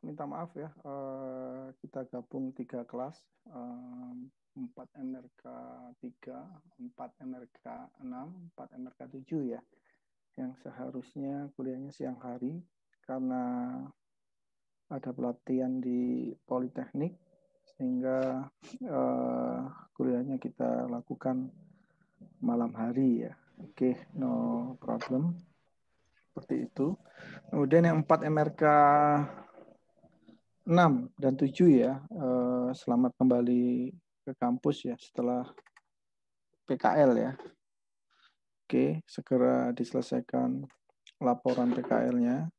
minta maaf ya, kita gabung 3 kelas, 4 MRK 3, 4 MRK 6, 4 MRK 7 ya, yang seharusnya kuliahnya siang hari karena ada pelatihan di Politeknik, sehingga kuliahnya kita lakukan malam hari ya. Oke, no problem. Seperti itu. Kemudian yang 4 MRK 6 dan 7 ya, selamat kembali ke kampus ya setelah PKL ya. Oke, segera diselesaikan laporan PKL-nya.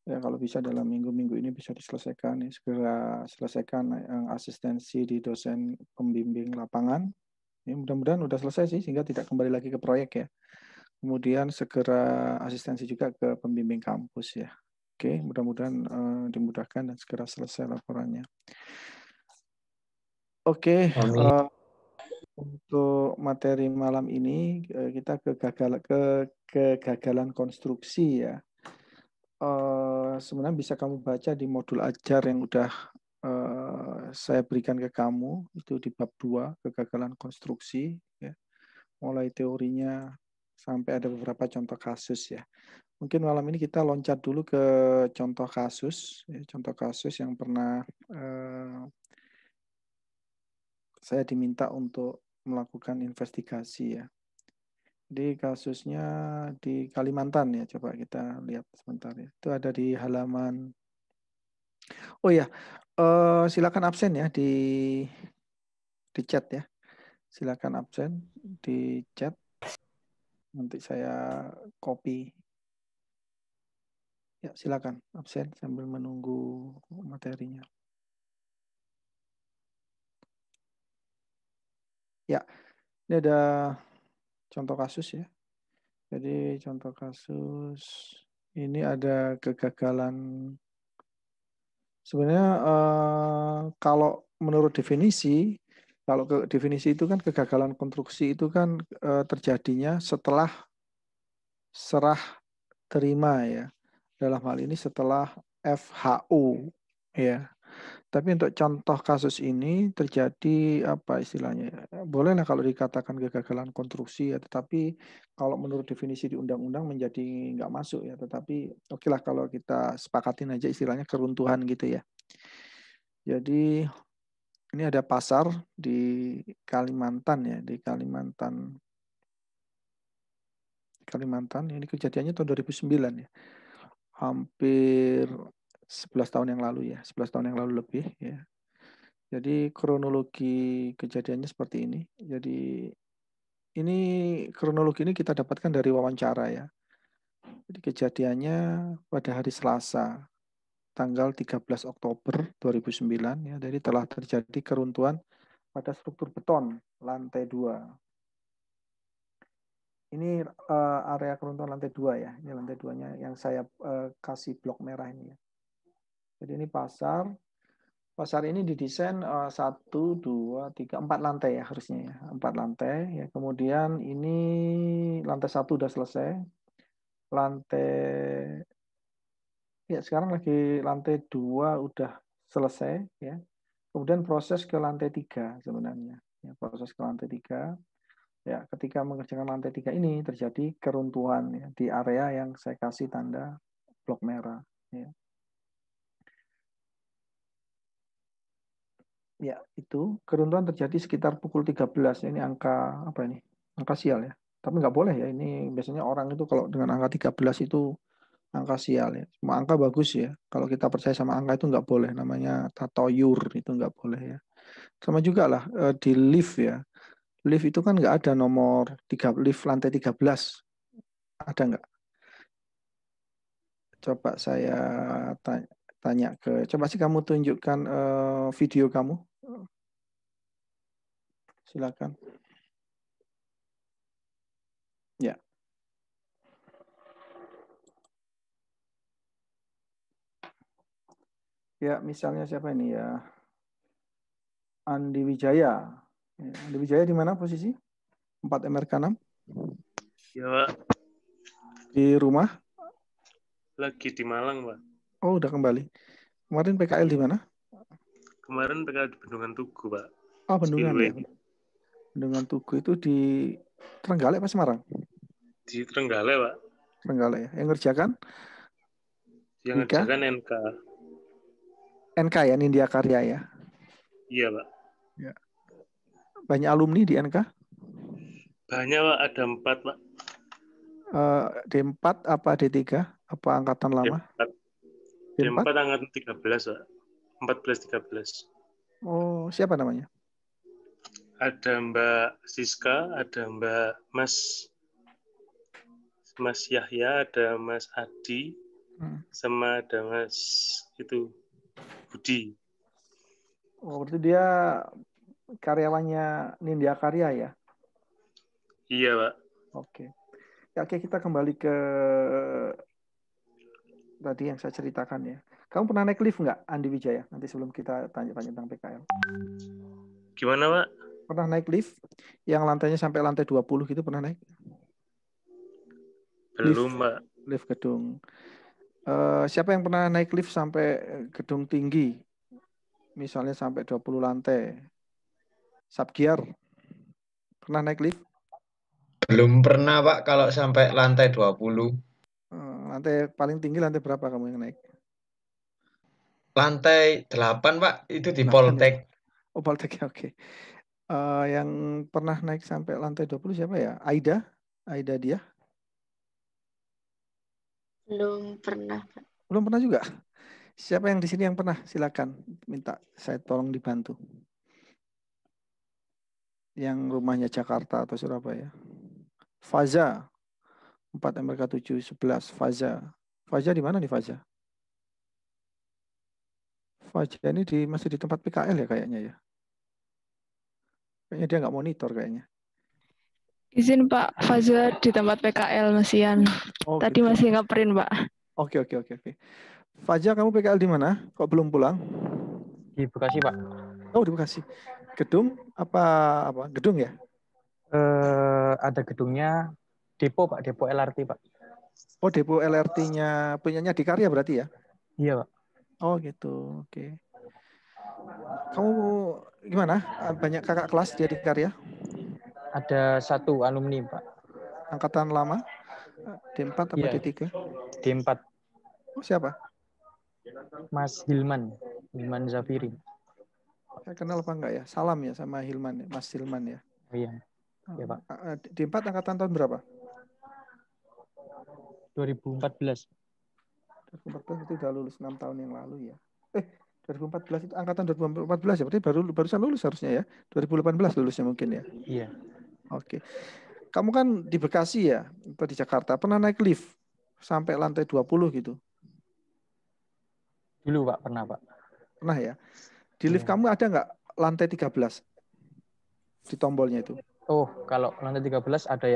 Ya, kalau bisa dalam minggu-minggu ini bisa diselesaikan ya. Segera selesaikan asistensi di dosen pembimbing lapangan. Ya, mudah-mudahan udah selesai sih sehingga tidak kembali lagi ke proyek ya. Kemudian segera asistensi juga ke pembimbing kampus ya. Oke, mudah-mudahan dimudahkan dan segera selesai laporannya. Oke, untuk materi malam ini kita kegagalan konstruksi ya. Sebenarnya bisa kamu baca di modul ajar yang udah saya berikan ke kamu, itu di bab 2, kegagalan konstruksi ya. Mulai teorinya sampai ada beberapa contoh kasus ya. Mungkin malam ini kita loncat dulu ke contoh kasus ya, contoh kasus yang pernah saya diminta untuk melakukan investigasi ya. Di kasusnya di Kalimantan ya, coba kita lihat sebentar ya. Itu ada di halaman. Oh ya, silakan absen ya di chat ya. Silakan absen di chat. Nanti saya copy. Ya, silakan absen sambil menunggu materinya. Ya, ini ada contoh kasus ya. Jadi contoh kasus ini ada kegagalan. Sebenarnya kalau menurut definisi, kalau definisi itu kan kegagalan konstruksi itu kan terjadinya setelah serah terima ya. Dalam hal ini setelah FHU ya. Tapi untuk contoh kasus ini terjadi apa istilahnya? Bolehlah kalau dikatakan kegagalan konstruksi ya, tetapi kalau menurut definisi di undang-undang menjadi nggak masuk ya. Tetapi oke lah kalau kita sepakatin aja istilahnya keruntuhan gitu ya. Jadi ini ada pasar di Kalimantan ya, di Kalimantan. Ini kejadiannya tahun 2009 ya. Hampir 11 tahun yang lalu ya, 11 tahun yang lalu lebih ya. Jadi kronologi kejadiannya seperti ini. Jadi ini kronologi ini kita dapatkan dari wawancara ya. Jadi kejadiannya pada hari Selasa, tanggal 13 Oktober 2009 ya. Jadi telah terjadi keruntuhan pada struktur beton lantai 2. Ini area keruntuhan lantai 2 ya. Ini lantai 2-nya yang saya kasih blok merah ini ya. Jadi ini pasar. Pasar ini didesain 1, 2, 3, 4 lantai ya harusnya ya. 4 lantai ya. Kemudian ini lantai 1 udah selesai. Lantai ya sekarang lagi lantai 2 udah selesai ya. Kemudian proses ke lantai 3 sebenarnya. Ya, proses ke lantai 3. Ya, ketika mengerjakan lantai 3 ini terjadi keruntuhan ya, di area yang saya kasih tanda blok merah ya. Ya, itu keruntuhan terjadi sekitar pukul 13. Ini angka apa ini? Angka sial ya. Tapi nggak boleh ya. Ini biasanya orang itu kalau dengan angka 13 itu angka sial ya. Semua angka bagus ya. Kalau kita percaya sama angka itu nggak boleh. Namanya tatoyur, itu nggak boleh ya. Sama juga lah di lift ya. Lift itu kan nggak ada nomor 3, lift lantai 13. Ada nggak? Coba saya tanya coba sih kamu tunjukkan video kamu. Silakan. Ya. Ya, misalnya siapa ini ya? Andi Wijaya. Ya, Andi Wijaya di mana posisi? 4 MRK 6? Ya, Pak. Di rumah? Lagi di Malang, Pak. Oh, udah kembali. Kemarin PKL di mana? Kemarin PKL di Bendungan Tugu, Pak. Oh, Bendungan ya. Skillway. Bendungan Tugu itu di Trenggalek apa Semarang? Di Trenggalek, Pak. Trenggalek ya. Yang ngerjakan? Yang Wika? ngerjakan NK. NK ya, Nindya Karya ya. Iya, Pak. Ya. Banyak alumni di NK? Banyak, Pak. Ada 4, Pak. D4 apa D3? Apa angkatan lama? D4. D4? D4 angkatan 13, Pak. 14-13. Oh, siapa namanya? Ada Mbak Siska, ada Mbak Mas Yahya, ada Mas Adi, sama ada Mas Budi. Oh, berarti dia karyawannya Nindya Karya ya? Iya, Pak. Oke. Ya, oke, kita kembali ke tadi yang saya ceritakan ya. Kamu pernah naik lift nggak, Andi Wijaya? Nanti sebelum kita tanya-tanya tentang PKL. Gimana, Pak? Pernah naik lift yang lantainya sampai lantai 20 gitu, pernah naik? Belum, Pak. Lift gedung. Siapa yang pernah naik lift sampai gedung tinggi? Misalnya sampai 20 lantai. Subgiar. Pernah naik lift? Belum pernah, Pak, kalau sampai lantai 20. Lantai paling tinggi lantai berapa kamu yang naik? Lantai 8, Pak, itu di 8 Poltek. ya? Oh, Poltek ya, oke. Yang pernah naik sampai lantai 20 siapa ya? Aida dia? Belum pernah, Pak. Belum pernah juga? Siapa yang di sini yang pernah? Silakan minta saya tolong dibantu. Yang rumahnya Jakarta atau Surabaya. Faza 4 MRK 711 Faza. Faza di mana nih Faza? Faza ini masih di tempat PKL ya kayaknya ya. Kayaknya dia nggak monitor kayaknya. Izin Pak, Faza di tempat PKL masihan. Oh, Tadi gitu. masih ngeprint Pak. Oke. Faza, kamu PKL di mana? Kok belum pulang? Di Bekasi, Pak. Oh, di Bekasi. Gedung apa? Gedung ya? Ada gedungnya depo, Pak. Depo LRT, Pak. Oh, depo LRT-nya punyanya di Karya berarti ya? Iya, Pak. Oh, gitu. Oke. Kamu gimana? Banyak kakak kelas dia di Karya? Ada 1 alumni, Pak. Angkatan lama? D4 apa Iya, D3? D4. Oh, siapa? Mas Hilman Zafiri. Saya kenal apa enggak ya? Salam ya sama Hilman, Mas Hilman ya. Oh, iya. Iya, Pak. D4 angkatan tahun berapa? 2014. 2014 itu udah lulus 6 tahun yang lalu ya. 2014 itu angkatan 2014 ya. Berarti barusan lulus harusnya ya. 2018 lulusnya mungkin ya. Iya. Oke. Kamu kan di Bekasi ya, atau di Jakarta. Pernah naik lift sampai lantai 20 gitu? Dulu, Pak, pernah, Pak. Pernah ya. Di lift kamu ada nggak lantai 13? Di tombolnya itu. Oh, kalau lantai 13 ada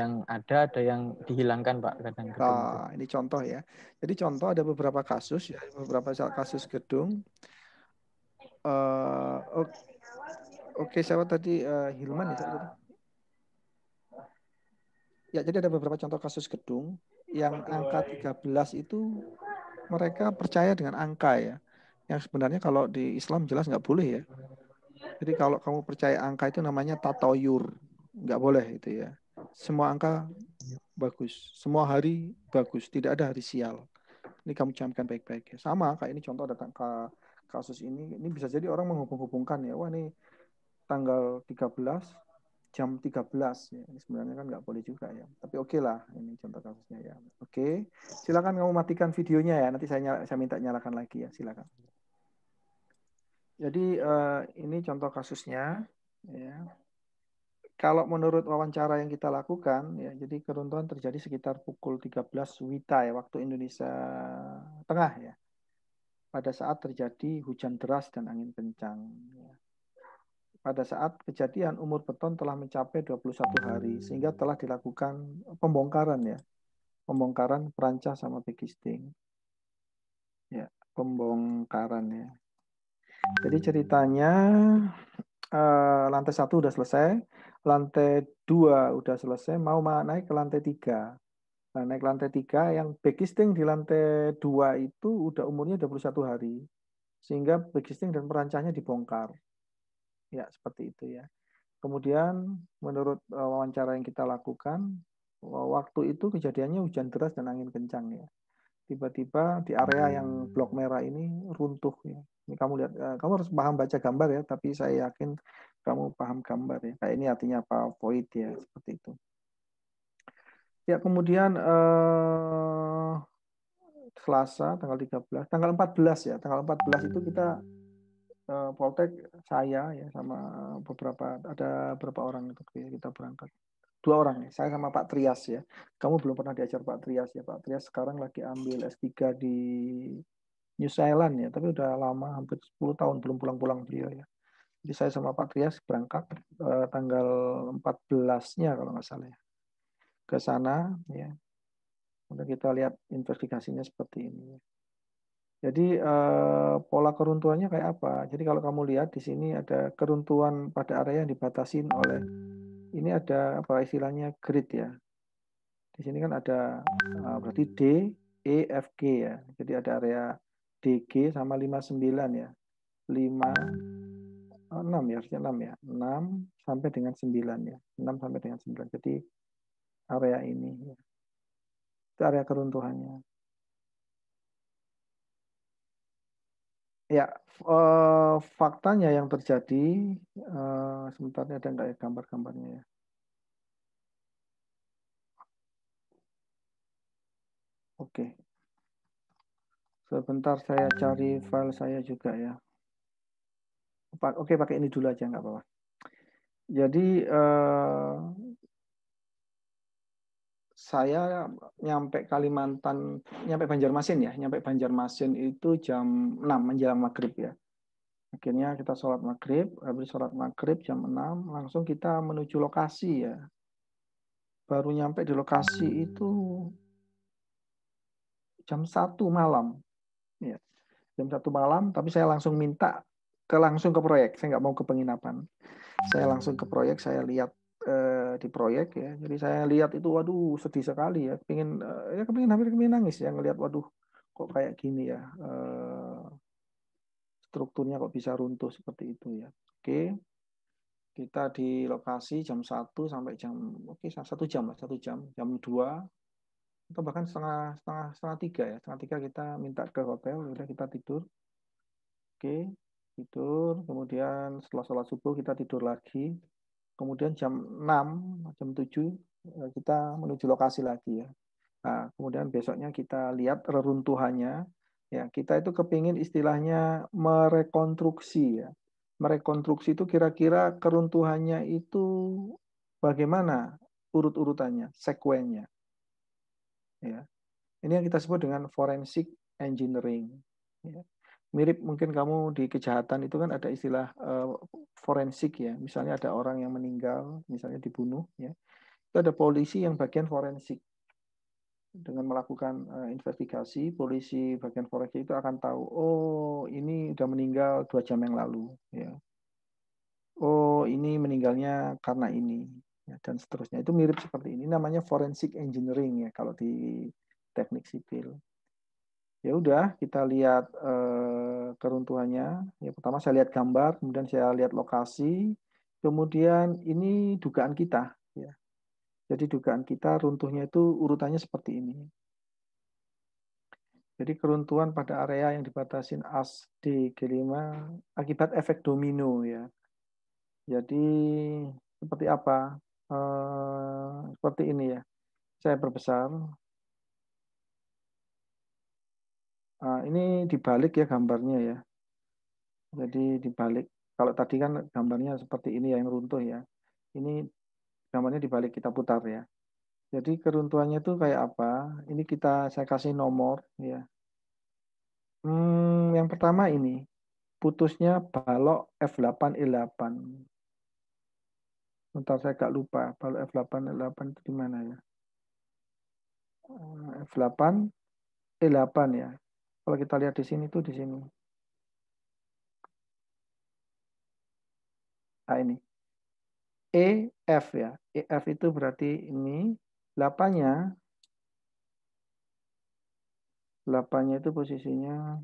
yang dihilangkan, Pak, kadang gedung itu. Ini contoh ya. Jadi contoh ada beberapa kasus ya, beberapa kasus gedung. Oke, siapa tadi? Hilman ya tadi. Ya, jadi ada beberapa contoh kasus gedung yang angka 13 itu mereka percaya dengan angka ya. Yang sebenarnya kalau di Islam jelas nggak boleh ya. Jadi kalau kamu percaya angka itu namanya tatoyur. Nggak boleh itu ya. Semua angka bagus. Semua hari bagus. Tidak ada hari sial. Ini kamu camkan baik-baik ya. Sama kayak ini contoh datang ke kasus ini. Ini bisa jadi orang menghubung-hubungkan ya. Wah ini tanggal 13 jam 13 ya. Ini sebenarnya kan nggak boleh juga ya. Tapi oke lah ini contoh kasusnya ya. Oke. Silakan kamu matikan videonya ya. Nanti saya minta nyalakan lagi ya. Silakan. Jadi ini contoh kasusnya ya. Kalau menurut wawancara yang kita lakukan ya, jadi keruntuhan terjadi sekitar pukul 13 WITA ya, waktu Indonesia Tengah ya. Pada saat terjadi hujan deras dan angin kencang ya. Pada saat kejadian umur beton telah mencapai 21 hari sehingga telah dilakukan pembongkaran ya. Pembongkaran perancah sama Bekisting. Ya, pembongkaran ya. Jadi ceritanya lantai 1 udah selesai, lantai 2 udah selesai, mau naik ke lantai 3. Nah, naik lantai 3 yang Bekisting di lantai 2 itu udah umurnya 21 hari. sehingga backlisting dan perancahnya dibongkar. Ya, seperti itu ya. Kemudian menurut wawancara yang kita lakukan, waktu itu kejadiannya hujan deras dan angin kencang ya. Tiba-tiba di area yang blok merah ini runtuh ya. Ini kamu lihat, kamu harus paham baca gambar ya, tapi saya yakin kamu paham gambar ya. Kayak ini artinya apa, void ya, seperti itu. Ya, kemudian Selasa tanggal 13, tanggal 14 ya. Tanggal 14 itu kita Poltek, saya ya sama ada beberapa orang itu kita berangkat. 2 orang ya, saya sama Pak Trias ya. Kamu belum pernah diajar Pak Trias ya. Pak Trias sekarang lagi ambil S3 di New Zealand ya, tapi udah lama, hampir 10 tahun belum pulang-pulang beliau ya. Jadi saya sama Pak Trias berangkat tanggal 14-nya kalau nggak salah ya, ke sana ya. Kemudian kita lihat investigasinya seperti ini. Jadi pola keruntuhannya kayak apa? Jadi kalau kamu lihat di sini ada keruntuhan pada area yang dibatasi oleh, ini ada apa istilahnya grid ya. Di sini kan ada berarti D, E, F, G ya. Jadi ada area DG sama 59 ya. 6 ya, harusnya 6 ya. 6 sampai dengan 9 ya. 6 sampai dengan 9. Jadi area ini ya. Itu area keruntuhannya. Ya, faktanya yang terjadi, sebentar ada nggak ya gambar-gambarnya ya. Oke. Sebentar saya cari file saya juga ya. Oke, pakai ini dulu aja, nggak apa-apa. Jadi, saya nyampe Kalimantan, nyampe Banjarmasin ya. Nyampe Banjarmasin itu jam 6 menjelang maghrib ya. Akhirnya kita sholat maghrib, habis sholat maghrib jam 6, langsung kita menuju lokasi ya. Baru nyampe di lokasi itu jam 1 malam. Ya, jam 1 malam, tapi saya langsung minta langsung ke proyek. Saya nggak mau ke penginapan. Saya langsung ke proyek, saya lihat di proyek ya. Jadi saya lihat itu, waduh sedih sekali ya. Hampir nangis ya ngelihat, waduh kok kayak gini ya. Strukturnya kok bisa runtuh seperti itu ya. Oke. Kita di lokasi jam 1 sampai jam 1 jam lah, 1 jam, jam 2 atau bahkan setengah 3 ya. Setengah 3 kita minta ke hotel, udah kita tidur. Oke, tidur, kemudian setelah sholat subuh kita tidur lagi. Kemudian jam 6, jam 7 kita menuju lokasi lagi ya. Nah, kemudian besoknya kita lihat reruntuhannya. Ya, kita itu kepingin istilahnya merekonstruksi ya. Merekonstruksi itu kira-kira keruntuhannya itu bagaimana urut-urutannya, sekuennya. Ya. Ini yang kita sebut dengan forensic engineering. Ya. Mirip mungkin kamu di kejahatan itu kan ada istilah forensik ya. Misalnya ada orang yang meninggal, misalnya dibunuh ya. Itu ada polisi yang bagian forensik. Dengan melakukan investigasi, polisi bagian forensik itu akan tahu, oh ini udah meninggal 2 jam yang lalu ya. Oh ini meninggalnya karena ini ya, dan seterusnya. Itu mirip seperti ini, namanya forensic engineering ya kalau di teknik sipil. Ya udah, kita lihat keruntuhannya. Ya, pertama saya lihat gambar, kemudian saya lihat lokasi, kemudian ini dugaan kita. Ya. Jadi dugaan kita runtuhnya itu urutannya seperti ini. Jadi keruntuhan pada area yang dibatasin AS D-G5 akibat efek domino ya. Jadi seperti apa? Seperti ini ya. Saya perbesar. Ini dibalik ya gambarnya ya. Jadi dibalik. Kalau tadi kan gambarnya seperti ini ya yang runtuh ya. Ini gambarnya dibalik, kita putar ya. Jadi keruntuhannya itu kayak apa? Ini saya kasih nomor ya. Yang pertama ini putusnya balok F8E8. Bentar saya agak lupa balok F8E8 itu di mana ya? F8E8 ya. Kalau kita lihat di sini tuh di sini. Nah ini. EF ya. EF itu berarti ini 8-nya itu posisinya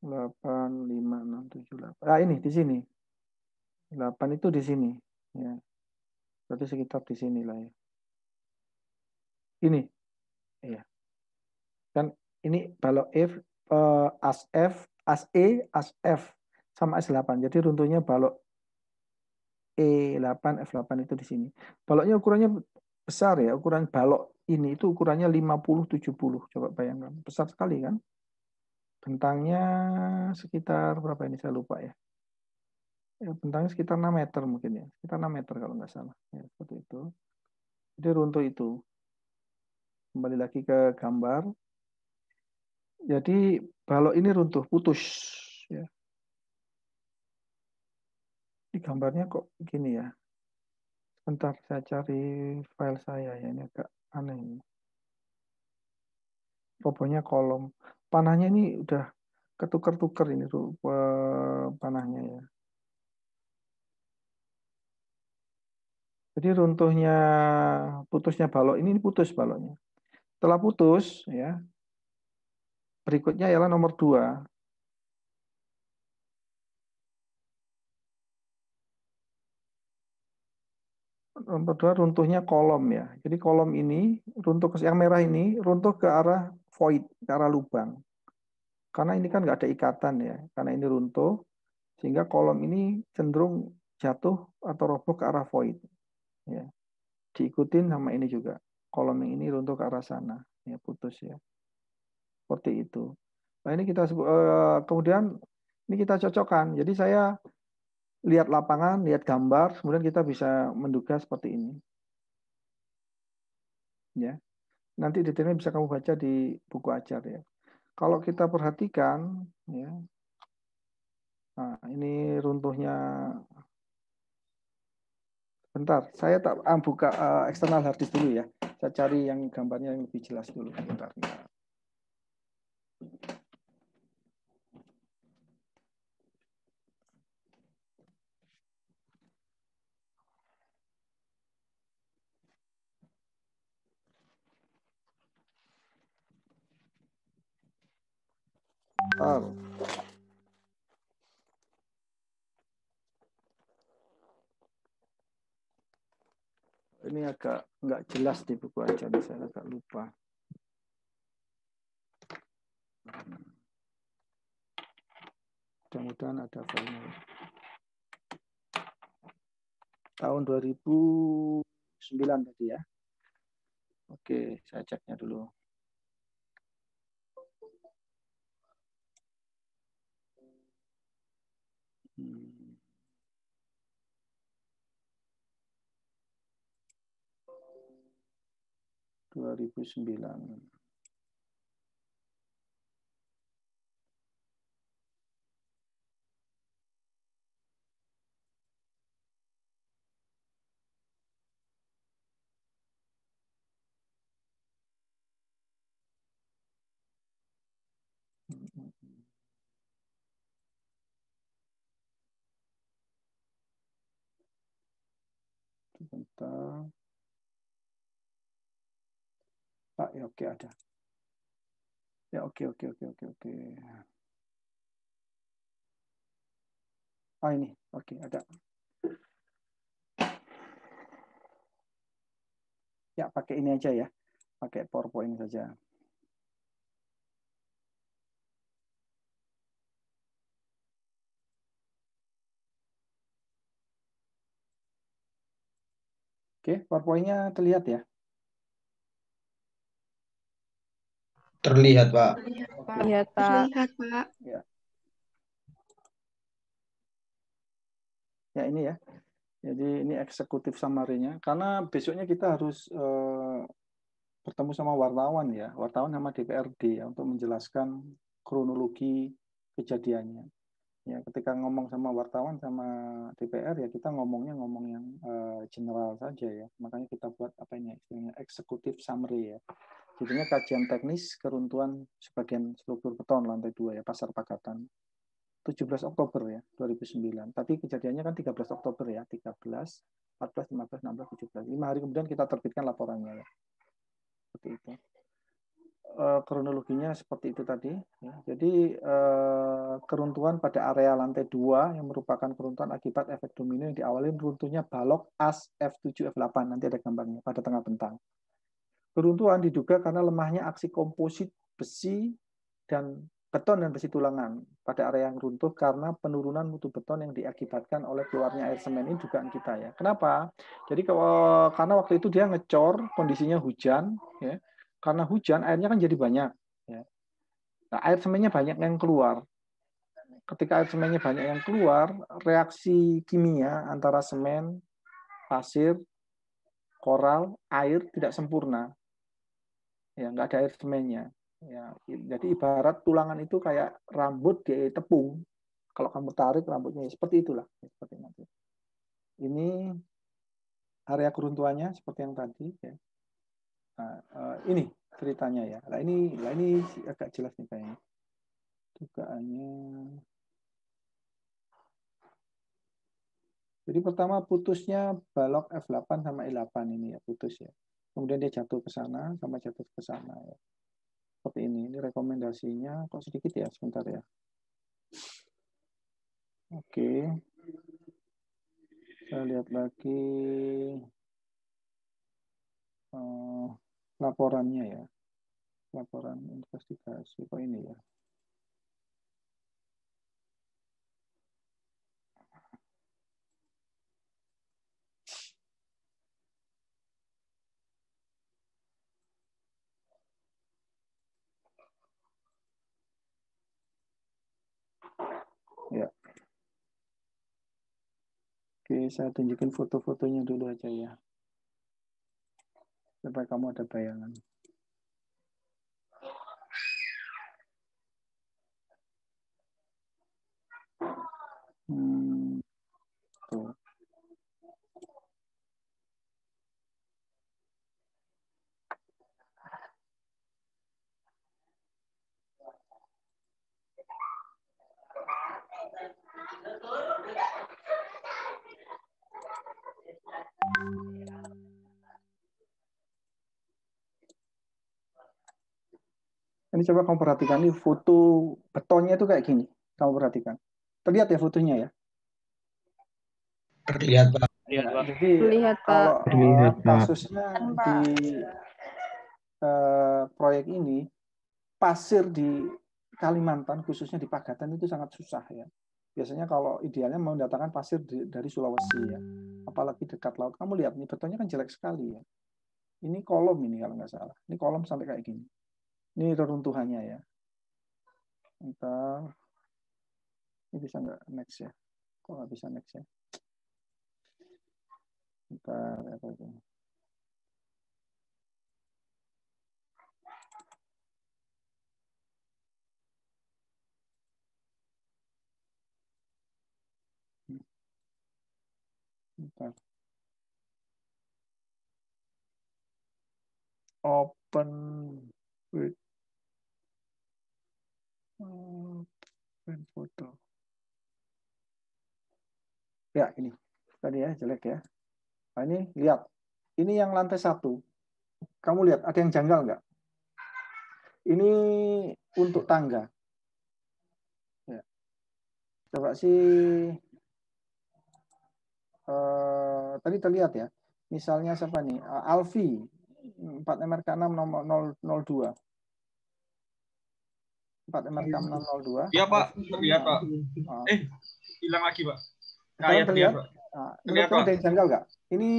8, 5, 6, 7, 8. Ah, ini di sini. 8 itu di sini. Ya. Berarti sekitar di sini lah ya. Ini. Ya. Kan ini balok as F, as E, as F sama S8. Jadi runtuhnya balok E8, F8 itu di sini. Baloknya ukurannya besar ya. Ukuran balok ini itu ukurannya 50-70. Coba bayangkan. Besar sekali kan? Bentangnya sekitar berapa ini? Saya lupa ya. Bentangnya sekitar 6 meter mungkin ya. Sekitar 6 meter kalau nggak salah. Ya, seperti itu. Jadi runtuh itu. Kembali lagi ke gambar. Jadi balok ini runtuh, putus. Ya. Di gambarnya kok gini ya. Sebentar, saya cari file saya ya. Ini agak aneh ini. Robohnya kolom. Panahnya ini udah ketuker-tuker ini panahnya ya. Jadi runtuhnya, putusnya balok ini putus baloknya. Setelah putus ya, berikutnya ialah nomor 2. Nomor 2 runtuhnya kolom ya. Jadi kolom ini runtuh ke yang merah ini runtuh ke arah void, ke arah lubang. Karena ini kan nggak ada ikatan ya. Karena ini runtuh sehingga kolom ini cenderung jatuh atau roboh ke arah void. Ya. Diikutin sama ini juga. Kolom yang ini runtuh ke arah sana. Ya, putus ya. Seperti itu. Nah, ini kita kemudian ini kita cocokkan. Jadi saya lihat lapangan, lihat gambar, kemudian kita bisa menduga seperti ini. Ya. Nanti detailnya bisa kamu baca di buku ajar ya. Kalau kita perhatikan ya. Nah, ini runtuhnya. Bentar, saya tak buka eksternal hard disk dulu ya. Saya cari yang gambarnya yang lebih jelas dulu. Bentar. 2. Ini agak nggak jelas di buku aja, saya agak lupa. Mudah-mudahan ada filenya. Tahun 2009 tadi ya. Oke, saya ceknya dulu. Hmm. 2009. Sebentar. Pak, ya oke ada. Ya oke. Ah ini, oke ada. Ya pakai ini aja ya, pakai PowerPoint saja. Oke, PowerPoint-nya terlihat ya? Terlihat, Pak. Iya, Pak. Terlihat, Pak. Ya. Ya ini ya. Jadi ini eksekutif summary-nya. Karena besoknya kita harus bertemu sama wartawan ya. Wartawan sama DPRD ya, untuk menjelaskan kronologi kejadiannya. Ya, ketika ngomong sama wartawan sama DPR ya kita ngomong yang general saja ya. Makanya kita buat apa ini istilahnya eksekutif summary ya. Jadinya kajian teknis keruntuhan sebagian struktur beton lantai 2 ya, Pasar Pagatan. 17 Oktober ya, 2009. Tapi kejadiannya kan 13 Oktober ya, 13, 14, 15, 16, 17. 5 hari kemudian kita terbitkan laporannya ya. Seperti itu. kronologinya seperti itu tadi. Ya. Jadi keruntuhan pada area lantai 2 yang merupakan keruntuhan akibat efek domino yang diawali runtuhnya balok as F7 F8. Nanti ada gambarnya pada tengah bentang. Keruntuhan diduga karena lemahnya aksi komposit besi dan beton dan besi tulangan pada area yang runtuh karena penurunan mutu beton yang diakibatkan oleh keluarnya air semen. Ini dugaan kita ya. Kenapa? Jadi karena waktu itu dia ngecor, kondisinya hujan, ya. Karena hujan airnya kan jadi banyak. Ya. Nah, air semennya banyak yang keluar. Ketika air semennya banyak yang keluar, reaksi kimia antara semen, pasir, koral, air tidak sempurna. Ya, nggak ada air semennya. Ya, jadi ibarat tulangan itu kayak rambut di tepung. Kalau kamu tarik rambutnya seperti itulah. Seperti nanti. Ini area keruntuhannya seperti yang tadi. Ya. Nah, ini ceritanya ya. Nah ini agak jelas nih kayaknya. Dugaannya. Jadi pertama putusnya balok F8 sama I8 ini ya putus ya. Kemudian dia jatuh ke sana sama jatuh ke sana ya. Seperti ini. Ini rekomendasinya kok sedikit ya sebentar ya. Oke. Saya lihat lagi laporannya ya. Laporan investigasi kok ini ya. Ya. Oke, saya tunjukin foto-fotonya dulu aja ya. Supaya kamu ada bayangan. Tuh. Ini coba kamu perhatikan, ini foto betonnya itu kayak gini. Kamu perhatikan. Terlihat ya fotonya ya? Terlihat, Pak. Ya, jadi Terlihat, Pak. kalau Terlihat, Pak. kasusnya di proyek ini, pasir di Kalimantan, khususnya di Pagatan itu sangat susah ya. Biasanya kalau idealnya mendatangkan pasir dari Sulawesi ya. Apalagi dekat laut. Kamu lihat nih, betonnya kan jelek sekali ya. Ini kolom ini kalau nggak salah. Ini kolom sampai kayak gini. Ini reruntuhannya ya. Entar. Ini bisa nggak next ya? Kok nggak bisa next ya? Entar apa itu? Entar. Open with open foto. Ya ini tadi ya jelek ya. Nah, ini lihat. Ini yang lantai 1. Kamu lihat ada yang janggal nggak? Ini untuk tangga. Ya. Coba sih tadi terlihat ya. Misalnya siapa nih? Alfi 4 MRK6 nomor 002. 4 MRK 602. Iya Pak, terlihat Pak. Hilang lagi Pak. Sekarang terlihat. Menurut kamu ada yang janggal nggak? Ini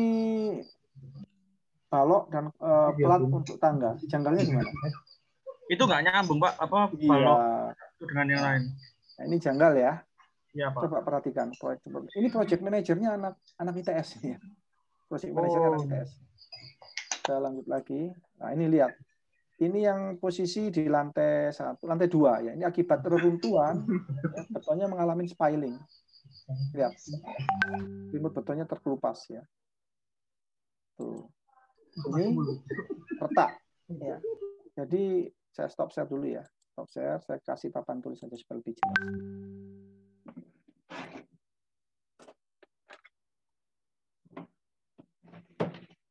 balok dan plat untuk tangga. Janggalnya gimana? Itu nggak nyambung Pak. Apa Iya. balok itu dengan yang lain? Nah, ini janggal ya. Iya Pak. Coba perhatikan. Ini project manajernya anak ITS ya. Project manajernya anak ITS. Kita lanjut lagi. Nah ini lihat. Ini yang posisi di lantai 1, lantai 2 ya. Ini akibat reruntuhan, ya, betonnya mengalami spiling. Lihat, remote betonnya terkelupas ya. Tuh. Ini retak. Ya. Jadi saya stop share dulu ya. Stop share, saya kasih papan tulis saja supaya lebih jelas.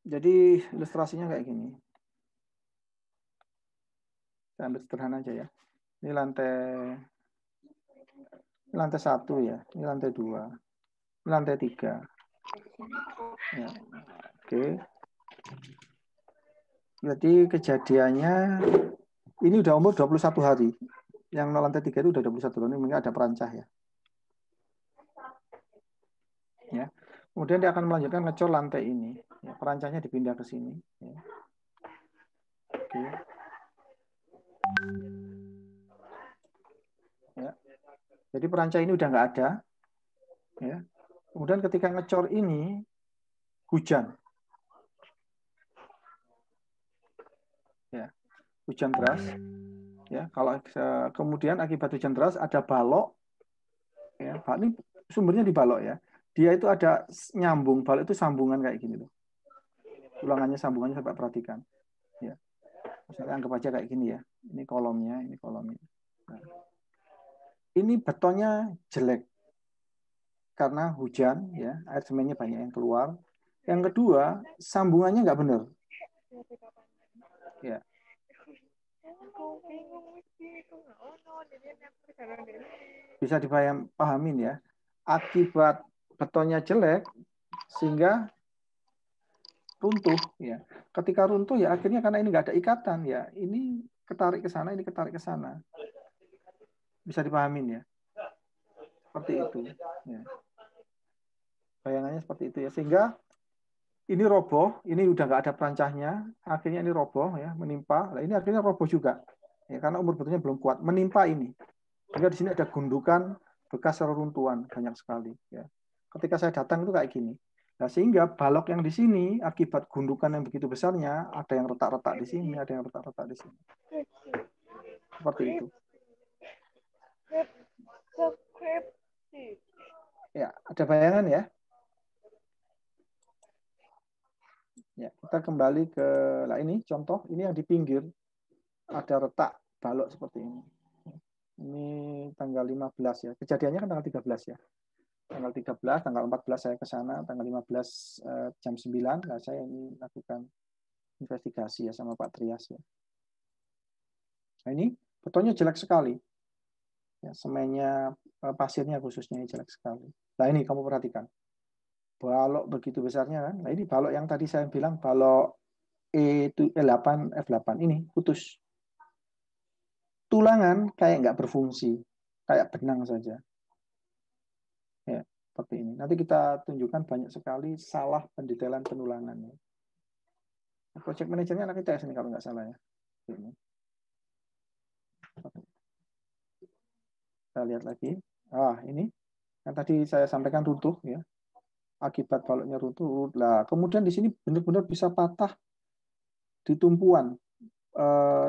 Jadi ilustrasinya kayak gini. Saya ambil sederhana aja ya. Ini lantai 1 ya. Ini lantai 2. Ini lantai 3. Ya. Oke. Berarti kejadiannya ini udah umur 21 hari. Yang lantai 3 itu udah 21 hari. Ini mungkin ada perancah ya. Ya. Kemudian dia akan melanjutkan ngecor lantai ini. Ya, perancahnya dipindah ke sini. Ya. Oke. Ya. Jadi perancah ini udah nggak ada. Ya. Kemudian ketika ngecor ini hujan. Ya. Hujan deras. Ya, kalau kemudian akibat hujan deras ada balok. Ya, ini sumbernya di balok ya. Dia itu ada nyambung, balok itu sambungan kayak gini loh. Tulangannya sambungannya sampai perhatikan. Ya. Misalnya anggap aja kayak gini ya. Ini kolomnya, ini kolomnya. Nah. Ini betonnya jelek. Karena hujan, ya, air semennya banyak yang keluar. Yang kedua, sambungannya nggak benar. Ya. Bisa dipahamin ya. Akibat betonnya jelek, sehingga runtuh. Ya. Ketika runtuh, ya akhirnya karena ini nggak ada ikatan, ya ini ketarik ke sana, ini ketarik ke sana. Bisa dipahamin ya. Seperti itu. Ya. Bayangannya seperti itu ya. Sehingga ini roboh, ini udah nggak ada perancahnya, akhirnya ini roboh ya, menimpa. Nah, ini akhirnya roboh juga. Ya, karena umur betonnya belum kuat, menimpa ini. Sehingga di sini ada gundukan bekas reruntuhan banyak sekali ya. Ketika saya datang itu kayak gini. Nah, sehingga balok yang di sini akibat gundukan yang begitu besarnya, ada yang retak-retak di sini, ada yang retak-retak di sini. Seperti itu. Ya, ada bayangan ya? Ya, kita kembali ke lah ini contoh, ini yang di pinggir ada retak balok seperti ini. Ini tanggal 15 ya. Kejadiannya kan tanggal 13 ya. Tanggal 13, tanggal 14 saya ke sana, tanggal 15 jam 9 nah saya ini lakukan investigasi ya sama Pak Trias ya. Nah, ini betonnya jelek sekali. Ya, semennya pasirnya khususnya jelek sekali. Nah, ini kamu perhatikan. Balok begitu besarnya kan. Nah, ini balok yang tadi saya bilang balok E8 F8 ini putus. Tulangan kayak nggak berfungsi, kayak benang saja. Ya, seperti ini. Nanti kita tunjukkan banyak sekali salah pendetailan penulangannya. Project manajernya anak ITS ini kalau nggak salah ya. Ini. Kita lihat lagi. Ah, ini yang tadi saya sampaikan runtuh ya. Akibat baloknya runtuh. Lah, kemudian di sini benar-benar bisa patah di tumpuan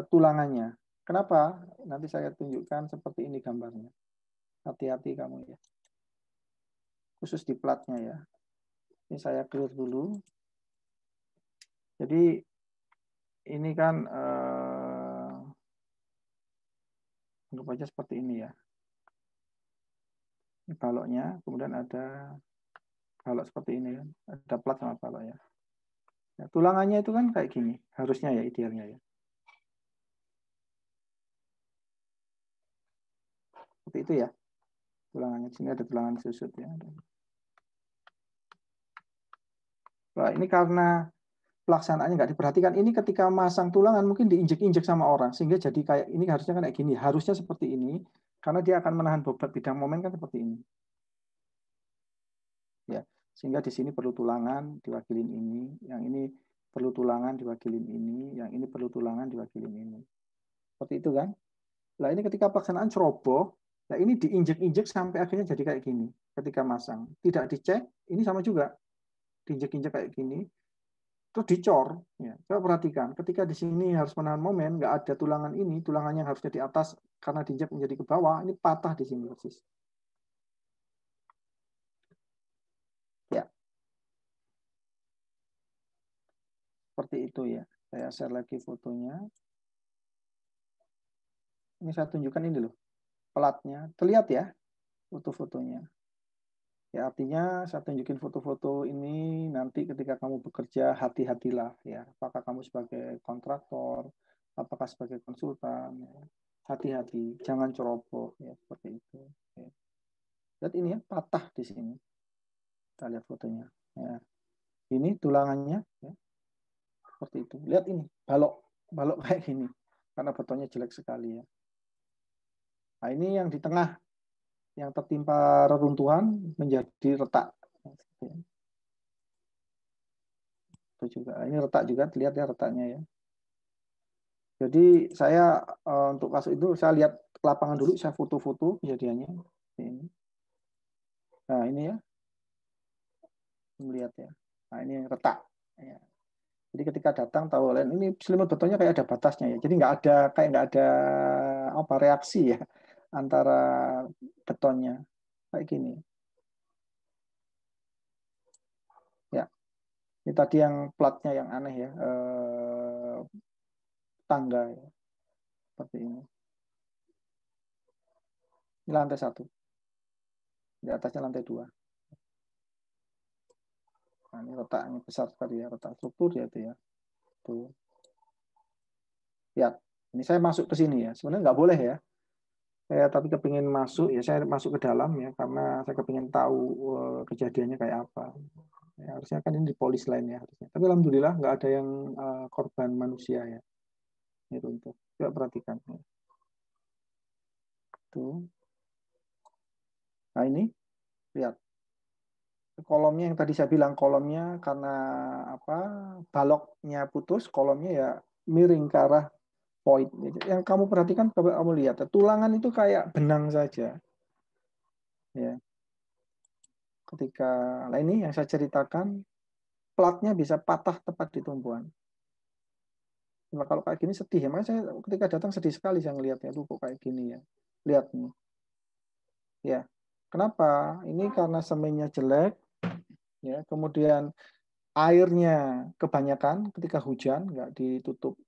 tulangannya. Kenapa? Nanti saya tunjukkan seperti ini gambarnya. Hati-hati kamu ya. Khusus di platnya ya. Ini saya clear dulu. Jadi ini kan anggap aja seperti ini ya. Ini baloknya, kemudian ada balok seperti ini kan. Ada plat sama balok ya. Ya, tulangannya itu kan kayak gini, harusnya ya idealnya ya. Seperti itu ya. Tulangannya di sini ada tulangan susut ya. Nah, ini karena pelaksanaannya nggak diperhatikan. Ini ketika masang tulangan mungkin diinjek-injek sama orang sehingga jadi kayak ini harusnya kan kayak gini. Harusnya seperti ini karena dia akan menahan bobot bidang momen kan seperti ini. Ya, sehingga di sini perlu tulangan diwakilin ini, yang ini perlu tulangan diwakilin ini, yang ini perlu tulangan diwakilin ini. Seperti itu kan? Nah, ini ketika pelaksanaan ceroboh, nah ini diinjek-injek sampai akhirnya jadi kayak gini ketika masang. Tidak dicek, ini sama juga. Diinjek-injek kayak gini, terus dicor. Ya, coba perhatikan, ketika di sini harus menahan momen, nggak ada tulangan ini, tulangannya harusnya di atas karena diinjek menjadi ke bawah, ini patah di sini persis. Ya. Seperti itu ya. Saya share lagi fotonya. Ini saya tunjukkan ini loh. Pelatnya. Terlihat ya foto-fotonya. Ya, artinya saya tunjukin foto-foto ini nanti ketika kamu bekerja hati-hatilah ya. Apakah kamu sebagai kontraktor, apakah sebagai konsultan, ya. Hati-hati, jangan ceroboh, ya seperti itu. Ya. Lihat ini ya, patah di sini. Kita lihat fotonya. Ya. Ini tulangannya, ya. Seperti itu. Lihat ini, balok kayak gini, karena betonnya jelek sekali ya. Nah ini yang di tengah, yang tertimpa reruntuhan menjadi retak. Itu juga, ini retak juga, lihat ya retaknya ya. Jadi saya untuk kasus itu saya lihat ke lapangan dulu, saya foto-foto kejadiannya. Ini. Nah ini ya, melihat ya. Nah ini retak. Ya. Jadi ketika datang tahu ini selimut betonnya kayak ada batasnya ya. Jadi nggak ada apa reaksi ya antara betonnya kayak gini. Ya, ini tadi yang platnya yang aneh ya, tangga ya. Seperti ini. Ini lantai 1. Di atasnya lantai 2. Nah, ini retaknya besar sekali ya, retak struktur ya itu ya. Tuh. Lihat, ini saya masuk ke sini ya. Sebenarnya nggak boleh ya. Saya tapi kepingin masuk ya, saya masuk ke dalam ya, karena saya kepingin tahu kejadiannya kayak apa. Ya, harusnya kan ini di polis lain ya harusnya. Tapi alhamdulillah nggak ada yang korban manusia ya. Itu untuk coba perhatikan. Tuh. Nah ini lihat kolomnya yang tadi saya bilang kolomnya karena apa baloknya putus, kolomnya ya miring ke arah void. Yang kamu perhatikan, kamu lihat tulangan itu kayak benang saja. Ya. Ketika nah ini yang saya ceritakan, platnya bisa patah tepat di tumpuan. Nah, kalau kayak gini sedih ya, makanya saya ketika datang sedih sekali saya ngelihatnya, tuh kok kayak gini ya. Lihat nih. Ya. Kenapa? Ini karena semennya jelek, ya. Kemudian airnya kebanyakan ketika hujan, nggak ditutup,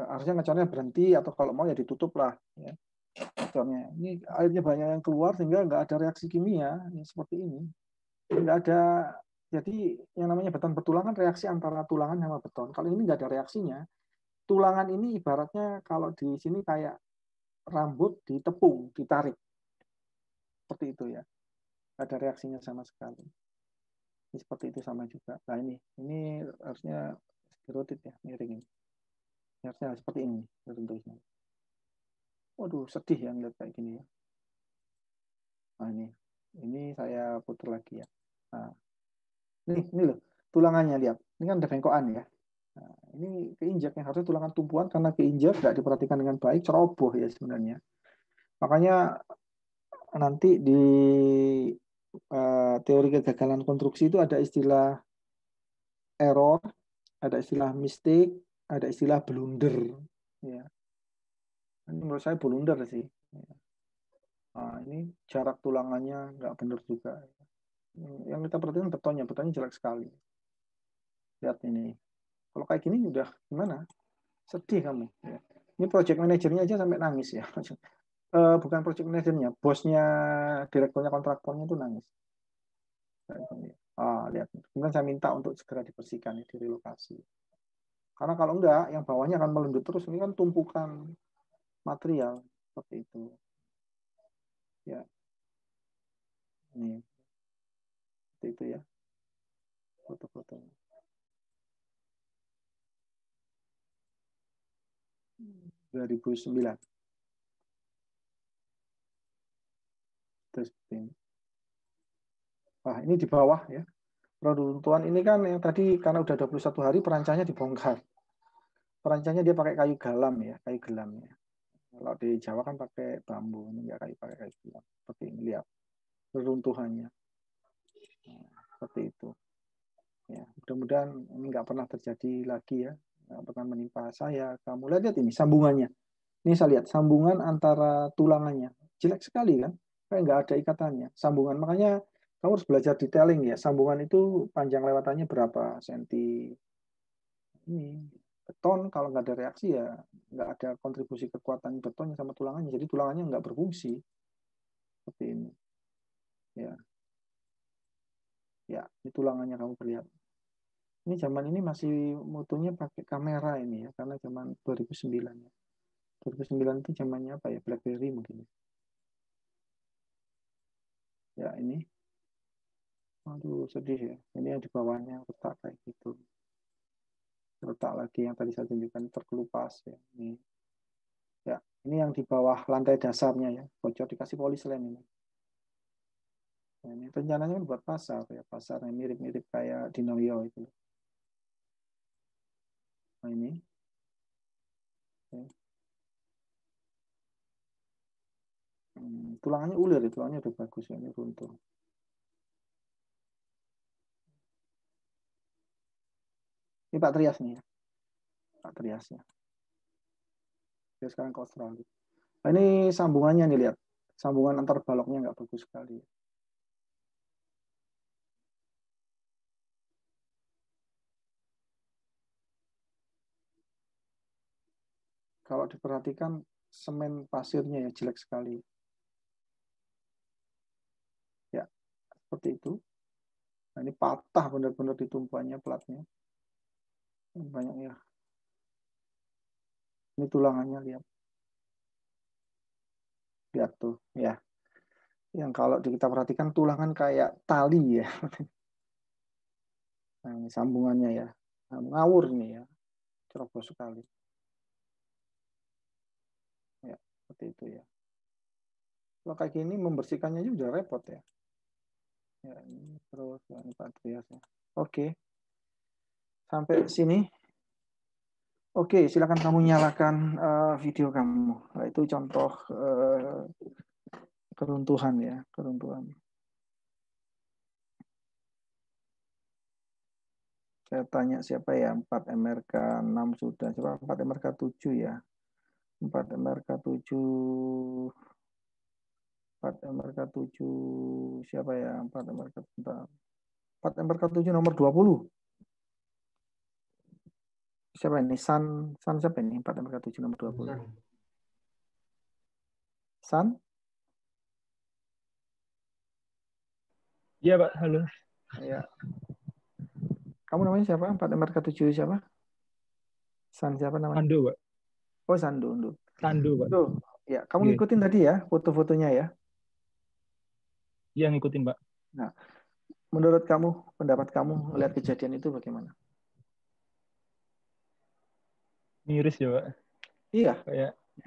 harusnya ngecornya berhenti atau kalau mau ya ditutup lah. Ya. Ngecornya. Ini airnya banyak yang keluar sehingga nggak ada reaksi kimia ya, seperti ini. Nggak ada. Jadi yang namanya beton bertulangan reaksi antara tulangan sama beton. Kalau ini nggak ada reaksinya, tulangan ini ibaratnya kalau di sini kayak rambut ditepung, ditarik. Seperti itu ya. Nggak ada reaksinya sama sekali. Ini seperti itu sama juga. Nah ini harusnya stereotip ya, miring ini. Harusnya seperti ini tentunya. Waduh, sedih ya ngeliat kayak gini ya. Nah ini saya putar lagi ya. Nah, ini loh, tulangannya lihat. Ini kan ada bengkokan ya. Nah, ini keinjak yang harusnya tulangan tumpuan karena keinjak nggak diperhatikan dengan baik, ceroboh ya sebenarnya. Makanya nanti di teori kegagalan konstruksi itu ada istilah error, ada istilah mistake, ada istilah blunder. Ya. Ini menurut saya blunder sih. Nah, ini jarak tulangannya nggak benar juga. Yang kita perhatikan betonnya jelek sekali. Lihat ini. Kalau kayak gini udah gimana? Sedih kamu. Ya. Ini project manajernya aja sampai nangis ya. Bukan project manajernya, bosnya, direkturnya, kontraktornya itu nangis. Lihat. Kemudian saya minta untuk segera dibersihkan, direlokasi. Karena kalau enggak, yang bawahnya akan melendut terus. Ini kan tumpukan material seperti itu. Ya. Ini. Seperti itu ya. Foto-fotonya. 2009. Terus ini. Wah, ini di bawah ya. Reruntuhan ini kan yang tadi karena udah 21 hari perancangnya dibongkar. Perancangnya dia pakai kayu galam ya, kayu gelam ya. Kalau di Jawa kan pakai bambu, ini enggak pakai kayu gelam. Seperti ini lihat reruntuhannya. Nah, seperti itu. Ya, mudah-mudahan ini nggak pernah terjadi lagi ya. Nggak pernah menimpa saya. Kamu lihat ini sambungannya. Ini saya lihat sambungan antara tulangannya. Jelek sekali kan? Kayak nggak ada ikatannya. Sambungan, makanya kamu harus belajar detailing ya. Sambungan itu panjang lewatannya berapa senti. Ini beton kalau nggak ada reaksi ya nggak ada kontribusi kekuatan betonnya sama tulangannya. Jadi tulangannya nggak berfungsi. Seperti ini. Ya. Ya, ini tulangannya kamu lihat. Ini zaman ini masih mutunya pakai kamera ini ya, karena zaman 2009 ya. 2009 itu zamannya apa ya? BlackBerry mungkin. Ya ini. Aduh, sedih ya. Ini yang di bawahnya retak kayak gitu. Retak lagi yang tadi saya tunjukkan terkelupas ya. Ini. Ya, ini yang di bawah lantai dasarnya ya. Bocor dikasih polislem ini. Nah, ini rencananya kan buat pasar ya. Pasar yang mirip-mirip kayak di Noyo itu. Nah, ini. Ya. Tulangannya ulir, tulangnya udah bagus ya. Ini runtuh. Ini Pak Trias nih ya. Pak Trias ya. Dia sekarang ke Australia. Nah, ini sambungannya nih, lihat. Sambungan antar baloknya nggak bagus sekali. Kalau diperhatikan semen pasirnya ya jelek sekali. Ya, seperti itu. Nah, ini patah benar-benar di tumpuannya platnya. Banyak ya. Ini tulangannya, lihat. Lihat tuh, ya. Yang kalau kita perhatikan tulangan kayak tali ya. Nah, ini sambungannya ya. Nah, ngawur nih ya. Ceroboh sekali. Ya, seperti itu ya. Kalau kayak gini membersihkannya juga repot ya. Ya, ini terus ya, ini Pak Trias ya. Oke. Sampai sini. Oke, silakan kamu nyalakan video kamu. Nah, itu contoh keruntuhan ya, keruntuhan. Saya tanya siapa ya, 4 MRK 6 sudah. Coba 4 MRK 7 ya. 4 MRK 7. 4 MRK 7 siapa ya? 4 MRK 4 MRK 7 nomor 20. Siapa ini? San siapa ini? 4 MRK 7 nomor 20. San? Iya, Pak. Halo. Ya. Kamu namanya siapa? 4 MRK 7 siapa? San siapa namanya? Sandu, Pak. Oh, Sandu. Sandu, Pak. Tuh, ya, kamu Iya. ngikutin tadi ya foto-fotonya ya. Iya, ngikutin, Pak. Nah, menurut kamu, pendapat kamu melihat kejadian itu bagaimana? Miris ya, Pak. Iya.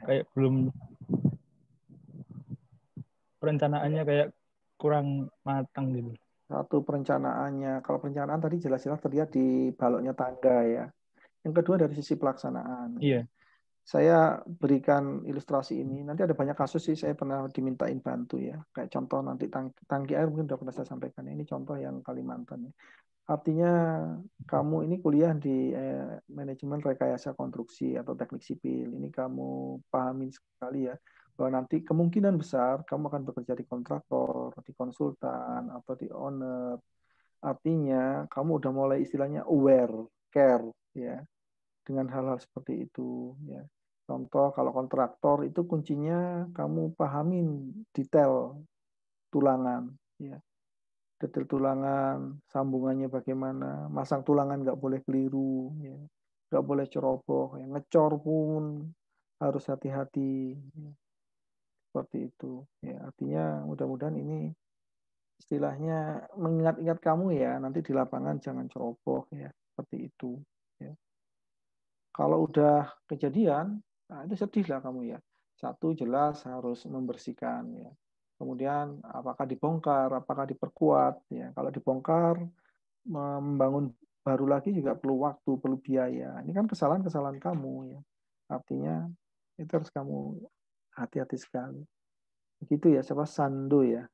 Kayak belum perencanaannya kayak kurang matang gitu. Satu perencanaannya, kalau perencanaan tadi jelas-jelas terlihat di baloknya tangga ya. Yang kedua dari sisi pelaksanaan. Iya. Saya berikan ilustrasi ini. Nanti ada banyak kasus sih saya pernah dimintain bantu ya. Kayak contoh nanti tangki air mungkin sudah pernah saya sampaikan. Ini contoh yang Kalimantan ya. Artinya kamu ini kuliah di manajemen rekayasa konstruksi atau teknik sipil. Ini kamu pahamin sekali ya. Bahwa nanti kemungkinan besar kamu akan bekerja di kontraktor, di konsultan, atau di owner. Artinya kamu udah mulai istilahnya aware, care ya dengan hal-hal seperti itu ya. Contoh kalau kontraktor itu kuncinya kamu pahamin detail tulangan ya. Detail tulangan, sambungannya bagaimana, masang tulangan nggak boleh keliru ya. Nggak boleh ceroboh ya. Ngecor pun harus hati-hati ya. Seperti itu ya. Artinya mudah-mudahan ini istilahnya mengingat-ingat kamu ya, nanti di lapangan jangan ceroboh ya, seperti itu ya. Kalau udah kejadian, nah itu sedih lah kamu ya. Satu jelas harus membersihkan ya. Kemudian apakah dibongkar, apakah diperkuat ya. Kalau dibongkar, membangun baru lagi juga perlu waktu, perlu biaya. Ini kan kesalahan-kesalahan kamu ya. Artinya itu harus kamu hati-hati sekali. Begitu ya, siapa Sandu ya.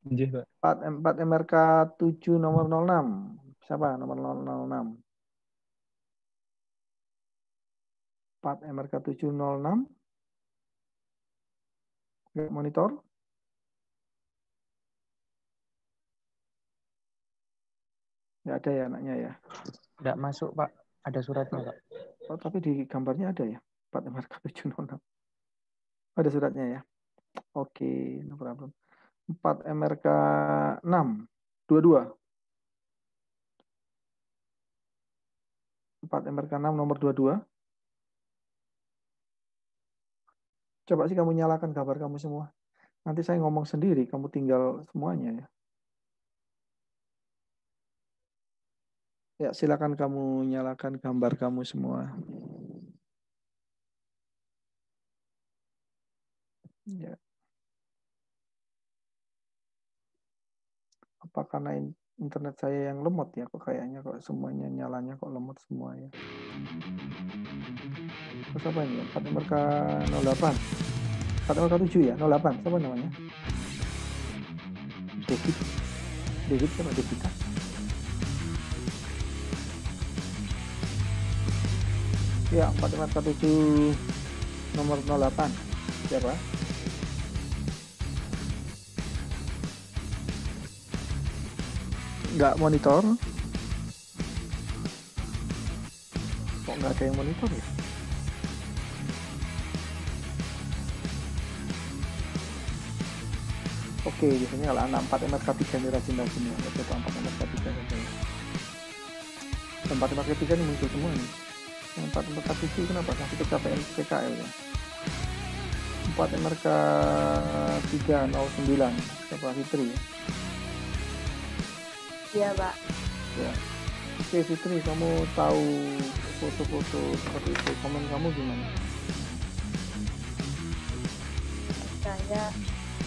Iya, Pak. 4 MRK 7 nomor 06. Siapa nomor 006? 4 MRK 706. Nggak monitor? Nggak ada ya anaknya ya? Nggak masuk, Pak. Ada suratnya, Pak. Oh, tapi di gambarnya ada ya? 4 MRK 706. Ada suratnya ya? Oke, no problem. 4 MRK 6. 22. 4 MRK 6 nomor 22. Coba sih kamu nyalakan gambar kamu semua. Nanti saya ngomong sendiri, kamu tinggal semuanya ya. Ya, silakan kamu nyalakan gambar kamu semua. Ya. Apa karena internet saya yang lemot ya? Kok kayaknya kok semuanya nyalanya kok lemot semua ya. Terus apa ini? 4 MRK 08. 4 MRK 7 ya? 08. Siapa namanya? David. David sama Devita. Ya, 4 MRK 7 nomor 08. Siapa? Nggak monitor. Kok nggak ada yang monitor ya? Oke, biasanya kalau anak 4 MRK 3 ini rajin-rajin ya. Coba 4 MRK 3 saja. 4 MRK 3 ini muncul semua nih. 4 MRK 7 kenapa? Masih kecapean PKL ya. 4 MRK 309 siapa? Fitri ya? Iya, Pak. Ya. Oke, Fitri, kamu tahu foto-foto seperti itu. Komen kamu gimana?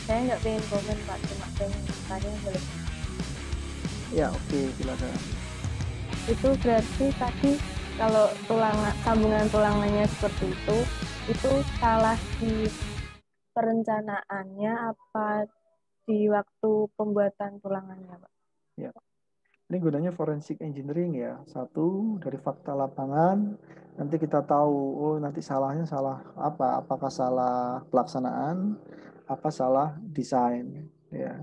Saya nggak pengen komen, Pak. Cuma pengen tanya boleh. Ya, oke, silakan. Itu berarti tadi kalau sambungan tulangannya seperti itu salah di perencanaannya apa di waktu pembuatan tulangannya, Pak? Ya. Ini gunanya forensic engineering ya. Satu, dari fakta lapangan, nanti kita tahu, oh nanti salahnya salah apa? Apakah salah pelaksanaan, apa salah desain. Ya.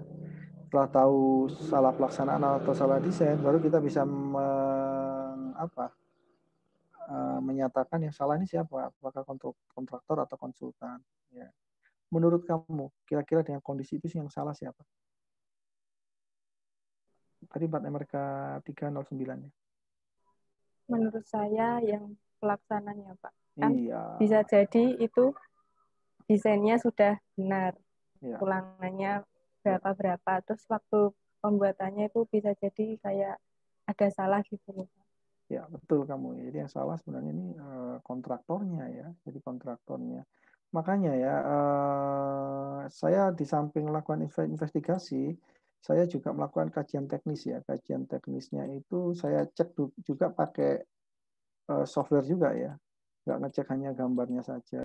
Setelah tahu salah pelaksanaan atau salah desain, baru kita bisa menyatakan yang salah ini siapa? Apakah kontraktor atau konsultan. Ya. Menurut kamu, kira-kira dengan kondisi itu yang salah siapa? Tadi 4 MRK 309 ya. Menurut saya yang pelaksananya, Pak. Kan Iya. bisa jadi itu desainnya sudah benar, Ya. tulangannya berapa-berapa, terus waktu pembuatannya itu bisa jadi kayak ada salah gitu. Ya, betul kamu. Jadi yang salah sebenarnya ini kontraktornya ya. Jadi kontraktornya. Makanya ya, saya di samping melakukan investigasi, saya juga melakukan kajian teknis ya. Kajian teknisnya itu saya cek juga pakai software juga ya. Nggak ngecek hanya gambarnya saja.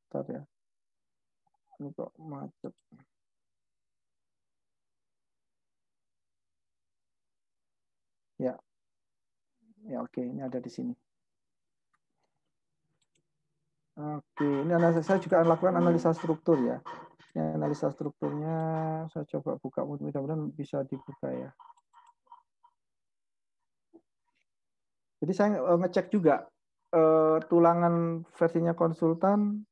Bentar ya. Ini kok macet. Ya. Ya, oke. Ini ada di sini. Oke, ini saya juga lakukan analisa struktur ya. Ini analisa strukturnya saya coba buka, mudah-mudahan bisa dibuka ya. Jadi saya ngecek juga tulangan versinya konsultan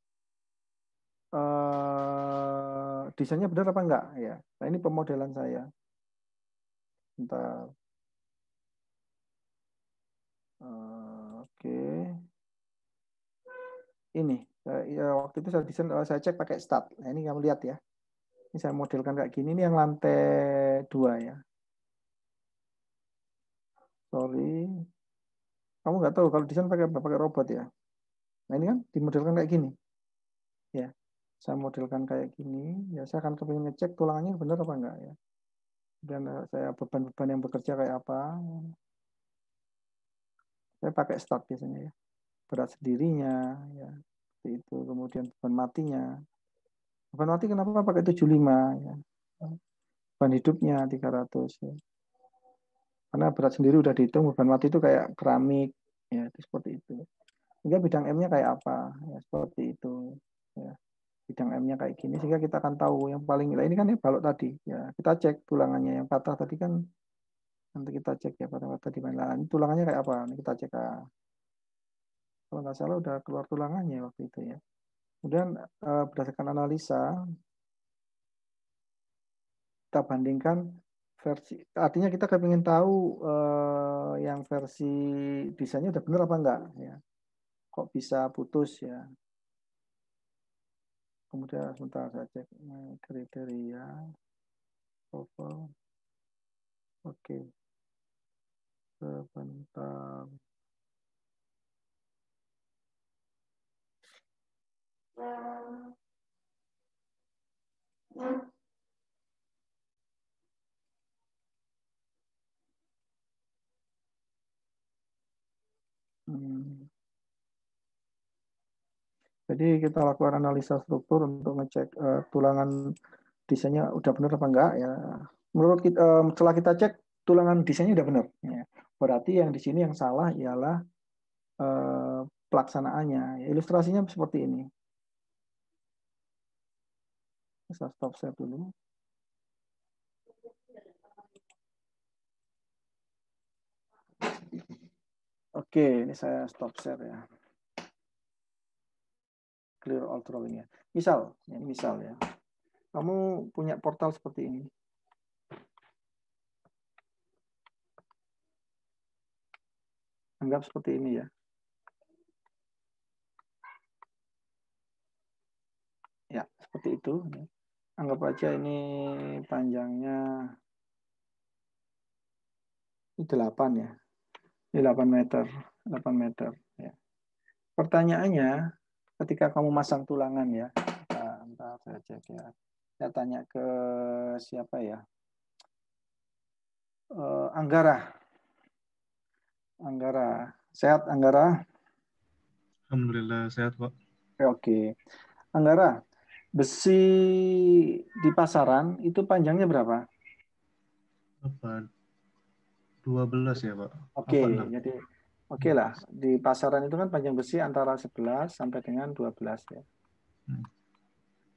desainnya benar apa enggak ya. Nah ini pemodelan saya. Bentar. Oke. Ini ya, waktu itu saya desain, saya cek pakai stat. Nah ini kamu lihat ya. Ini saya modelkan kayak gini. Ini yang lantai 2 ya. Sorry. Kamu nggak tahu kalau desain pakai robot ya. Nah ini kan dimodelkan kayak gini. Ya, saya modelkan kayak gini. Ya saya akan kepingin ngecek tulangannya benar apa enggak ya. Dan saya beban-beban yang bekerja kayak apa. Saya pakai stat biasanya ya. Berat sendirinya ya. Seperti itu. Kemudian beban matinya. Beban mati kenapa pakai 75 ya. Beban hidupnya 300 ya. Karena berat sendiri udah dihitung, beban mati itu kayak keramik ya, itu seperti itu. Sehingga bidang M-nya kayak apa ya, seperti itu ya. Bidang M-nya kayak gini sehingga kita akan tahu yang paling ini kan ya balok tadi ya, kita cek tulangannya yang patah tadi kan, nanti kita cek ya patah-patah di mana. Ini tulangannya kayak apa, ini kita cek kalau nggak salah udah keluar tulangannya waktu itu ya. Kemudian berdasarkan analisa kita bandingkan artinya kita kepingin tahu yang versi desainnya udah bener apa enggak ya. Kok bisa putus ya. Kemudian sebentar saya cek kriteria profil. Oke. Sebentar. Jadi kita lakukan analisa struktur untuk ngecek tulangan desainnya udah benar apa enggak ya. Menurut kita, setelah kita cek tulangan desainnya udah benar. Ya. Berarti yang di sini yang salah ialah pelaksanaannya. Ya, ilustrasinya seperti ini. Saya stop share dulu. Oke, ini saya stop share ya. Clear all drawing ya. Misal, ini misal ya. Kamu punya portal seperti ini. Anggap seperti ini ya. Ya, seperti itu. Anggap aja ini panjangnya ini 8 ya. Ini 8 meter. 8 meter. Ya. Pertanyaannya, ketika kamu masang tulangan ya. Bentar saya cek ya. Saya tanya ke siapa ya? Anggara. Anggara. Sehat, Anggara? Alhamdulillah sehat, Pak. Oke. Anggara, besi di pasaran itu panjangnya berapa? Apa? 12 ya, Pak? Oke, Apa, jadi oke lah. Di pasaran itu kan panjang besi antara 11 sampai dengan 12 ya.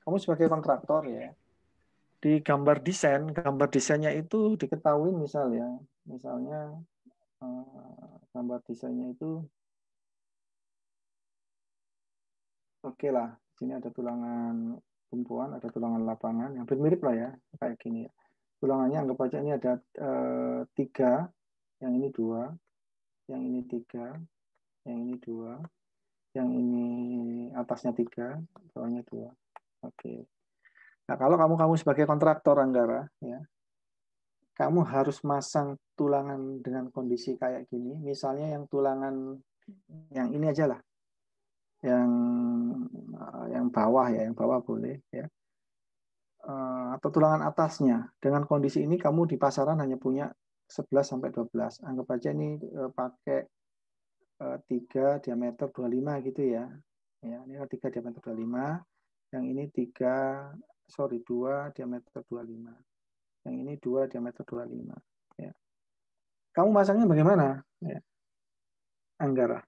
Kamu sebagai kontraktor ya, di gambar desainnya itu diketahui misalnya gambar desainnya itu oke lah. Sini ada tulangan tumpuan, ada tulangan lapangan, hampir mirip lah ya, kayak gini ya. Tulangannya anggap aja ini ada 3, yang ini 2, yang ini 3, yang ini 2, yang ini atasnya 3, bawahnya 2. Oke. Nah, kalau kamu sebagai kontraktor Anggara ya, kamu harus masang tulangan dengan kondisi kayak gini. Misalnya yang tulangan yang ini aja lah. Yang bawah ya, yang bawah boleh ya. Atau tulangan atasnya. Dengan kondisi ini kamu di pasaran hanya punya 11 sampai 12. Anggap aja ini pakai 3 diameter 25 gitu ya. Ya, ini 3 diameter 25. Yang ini 2 diameter 25. Yang ini 2 diameter 25. Ya. Kamu masangnya bagaimana? Ya. Anggara.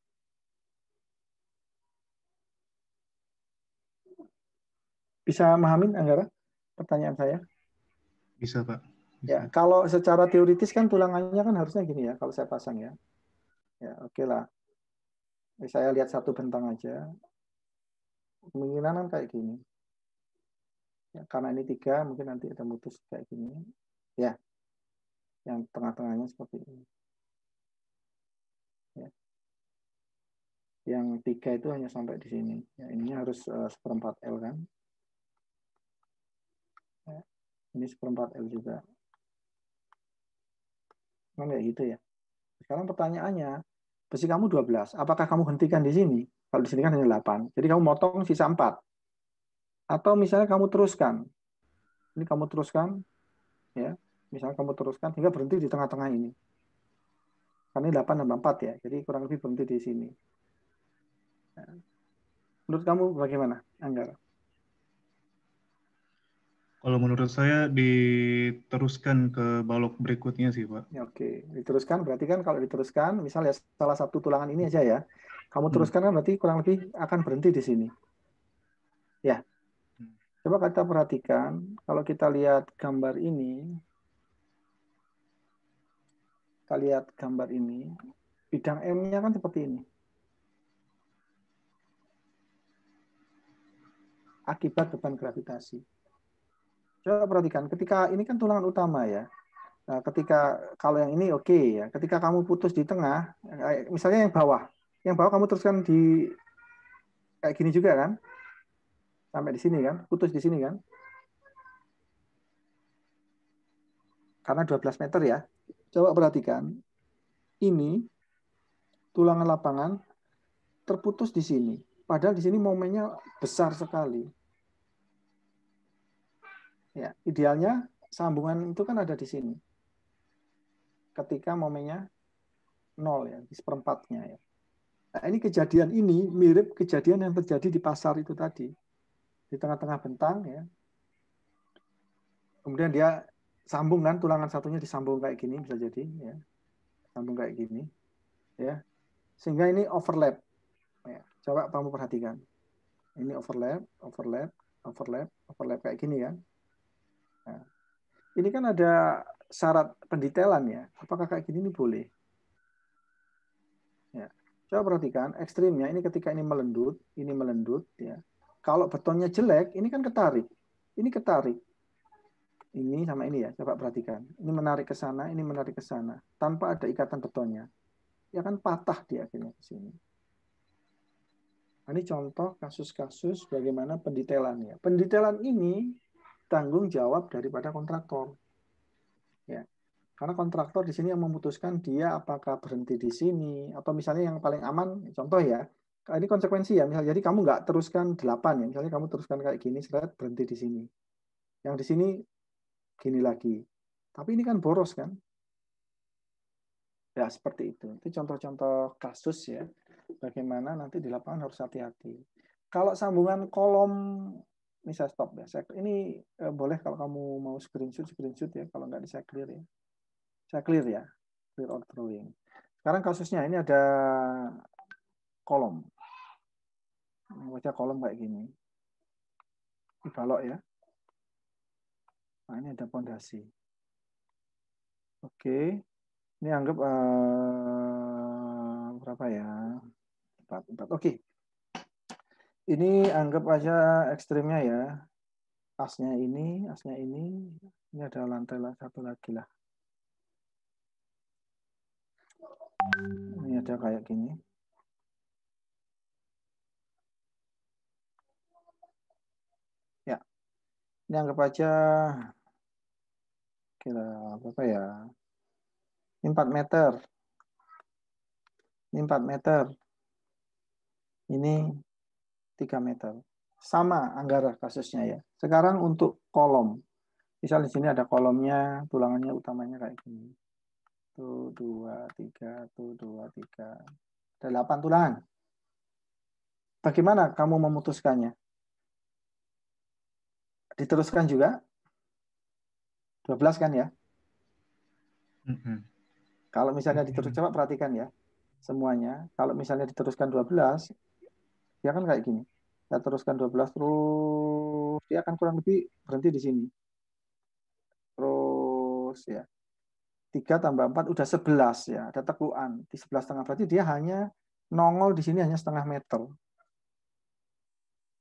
Bisa memahamin Anggara pertanyaan saya? Bisa, Pak. Bisa. Ya, kalau secara teoritis kan tulangannya kan harusnya gini ya, kalau saya pasang ya. Ya, oke lah. Saya lihat satu bentang aja. Kemungkinan kan kayak gini. Ya, karena ini 3, mungkin nanti ada mutus kayak gini. Ya, yang tengah-tengahnya seperti ini. Ya. Yang 3 itu hanya sampai di sini. Ya, ininya harus 1/4 L kan. Ya. Ini 1/4 L juga. Kan kayak gitu ya. Sekarang pertanyaannya, besi kamu 12. Apakah kamu hentikan di sini? Kalau di sini kan hanya 8. Jadi kamu motong sisa 4. Atau misalnya kamu teruskan. Ini kamu teruskan. Ya. Misalnya kamu teruskan hingga berhenti di tengah-tengah ini. Karena ini 8 tambah 4 ya. Jadi kurang lebih berhenti di sini. Menurut kamu bagaimana, Anggara? Kalau menurut saya diteruskan ke balok berikutnya sih, Pak. Ya, oke, diteruskan berarti kan kalau diteruskan, misalnya salah satu tulangan ini aja ya, kamu teruskan kan berarti kurang lebih akan berhenti di sini. Ya, coba kita perhatikan, kalau kita lihat gambar ini, bidang M-nya kan seperti ini. Akibat beban gravitasi. Coba perhatikan, ketika ini kan tulangan utama ya. Nah, kalau yang ini oke ya. Ketika kamu putus di tengah, misalnya yang bawah kamu teruskan di kayak gini juga kan? Sampai di sini kan? Putus di sini kan? Karena 12 meter ya. Coba perhatikan. Ini tulangan lapangan terputus di sini. Padahal di sini momennya besar sekali. Ya, idealnya sambungan itu kan ada di sini. Ketika momennya 0 ya, di seperempatnya ya. Nah, ini kejadian ini mirip kejadian yang terjadi di pasar itu tadi. Di tengah-tengah bentang ya. Kemudian dia sambung kan, tulangan satunya disambung kayak gini bisa jadi ya. Sambung kayak gini ya. Sehingga ini overlap. Ya, coba kamu perhatikan. Ini overlap, overlap, overlap, overlap kayak gini kan. Nah, ini kan ada syarat pendetailan ya. Apakah kayak gini ini boleh? Ya. Coba perhatikan ekstrimnya ini ketika ini melendut ya. Kalau betonnya jelek, ini kan ketarik. Ini ketarik. Ini sama ini ya, coba perhatikan. Ini menarik ke sana, ini menarik ke sana tanpa ada ikatan betonnya. Ya kan patah dia akhirnya ke sini. Nah, ini contoh kasus-kasus bagaimana pendetailannya. Pendetailan ini tanggung jawab daripada kontraktor. Ya. Karena kontraktor di sini yang memutuskan dia apakah berhenti di sini atau misalnya yang paling aman, contoh ya, ini konsekuensi ya, misalnya jadi kamu nggak teruskan 8 ya, misalnya kamu teruskan kayak gini, seret berhenti di sini. Yang di sini gini lagi. Tapi ini kan boros kan? Ya seperti itu. Itu contoh-contoh kasus ya, bagaimana nanti di lapangan harus hati-hati. Kalau sambungan kolom, ini saya stop ya. Ini boleh kalau kamu mau screenshot ya, kalau nggak saya clear ya. Saya clear ya, clear out drawing. Sekarang kasusnya ini ada kolom. Baca kolom kayak gini. Ini balok ya. Nah ini ada pondasi. Oke. Ini anggap berapa ya? 4. Oke. Ini anggap aja ekstrimnya ya. Asnya ini. Ini ada lantai satu lagi lah. Ini ada kayak gini. Ya. Ini anggap aja kira berapa ya? Ini 4 meter. Ini 4 meter. Ini 3 meter. Sama Anggara kasusnya ya. Sekarang untuk kolom. Misal di sini ada kolomnya, tulangannya utamanya kayak gini. Tuh 2, 3, tuh 2, 3. Ada 8 tulangan. Bagaimana kamu memutuskannya? Diteruskan juga? 12 kan ya? Kalau misalnya diteruskan, coba perhatikan ya. Semuanya. Kalau misalnya diteruskan 12, dia kan kayak gini. Saya teruskan 12 terus, dia akan kurang lebih berhenti di sini. Terus ya. 3 tambah 4 udah 11 ya. Ada tekuan. Di 11,5 berarti dia hanya nongol di sini hanya setengah meter.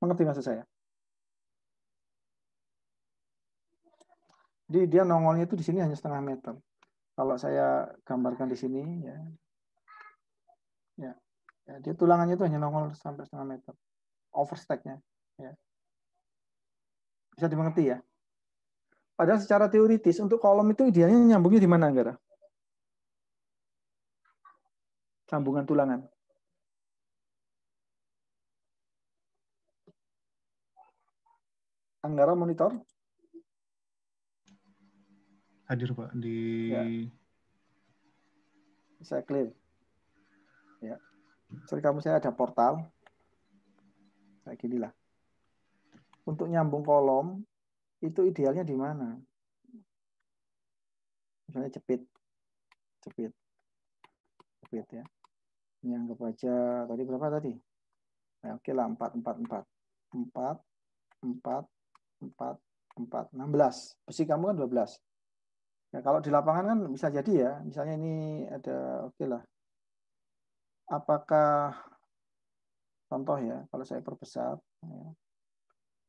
Mengerti maksud saya? Jadi dia nongolnya itu di sini hanya setengah meter. Kalau saya gambarkan di sini ya. Ya, dia tulangannya itu hanya nongol sampai setengah meter. Overstack-nya ya. Bisa dimengerti ya? Padahal secara teoritis untuk kolom itu idealnya nyambungnya di mana, Anggara? Sambungan tulangan. Anggara monitor? Hadir Pak di ya. Saya clear. Ya. Sorry kamu saya ada portal. Kayak gini lah. Untuk nyambung kolom itu idealnya di mana? Misalnya jepit ya. Ini anggap aja tadi berapa tadi? Nah, oke lah 4, 16. Besi kamu kan 12. Ya, kalau di lapangan kan bisa jadi ya. Misalnya ini ada oke lah. Apakah contoh ya, kalau saya perbesar ya,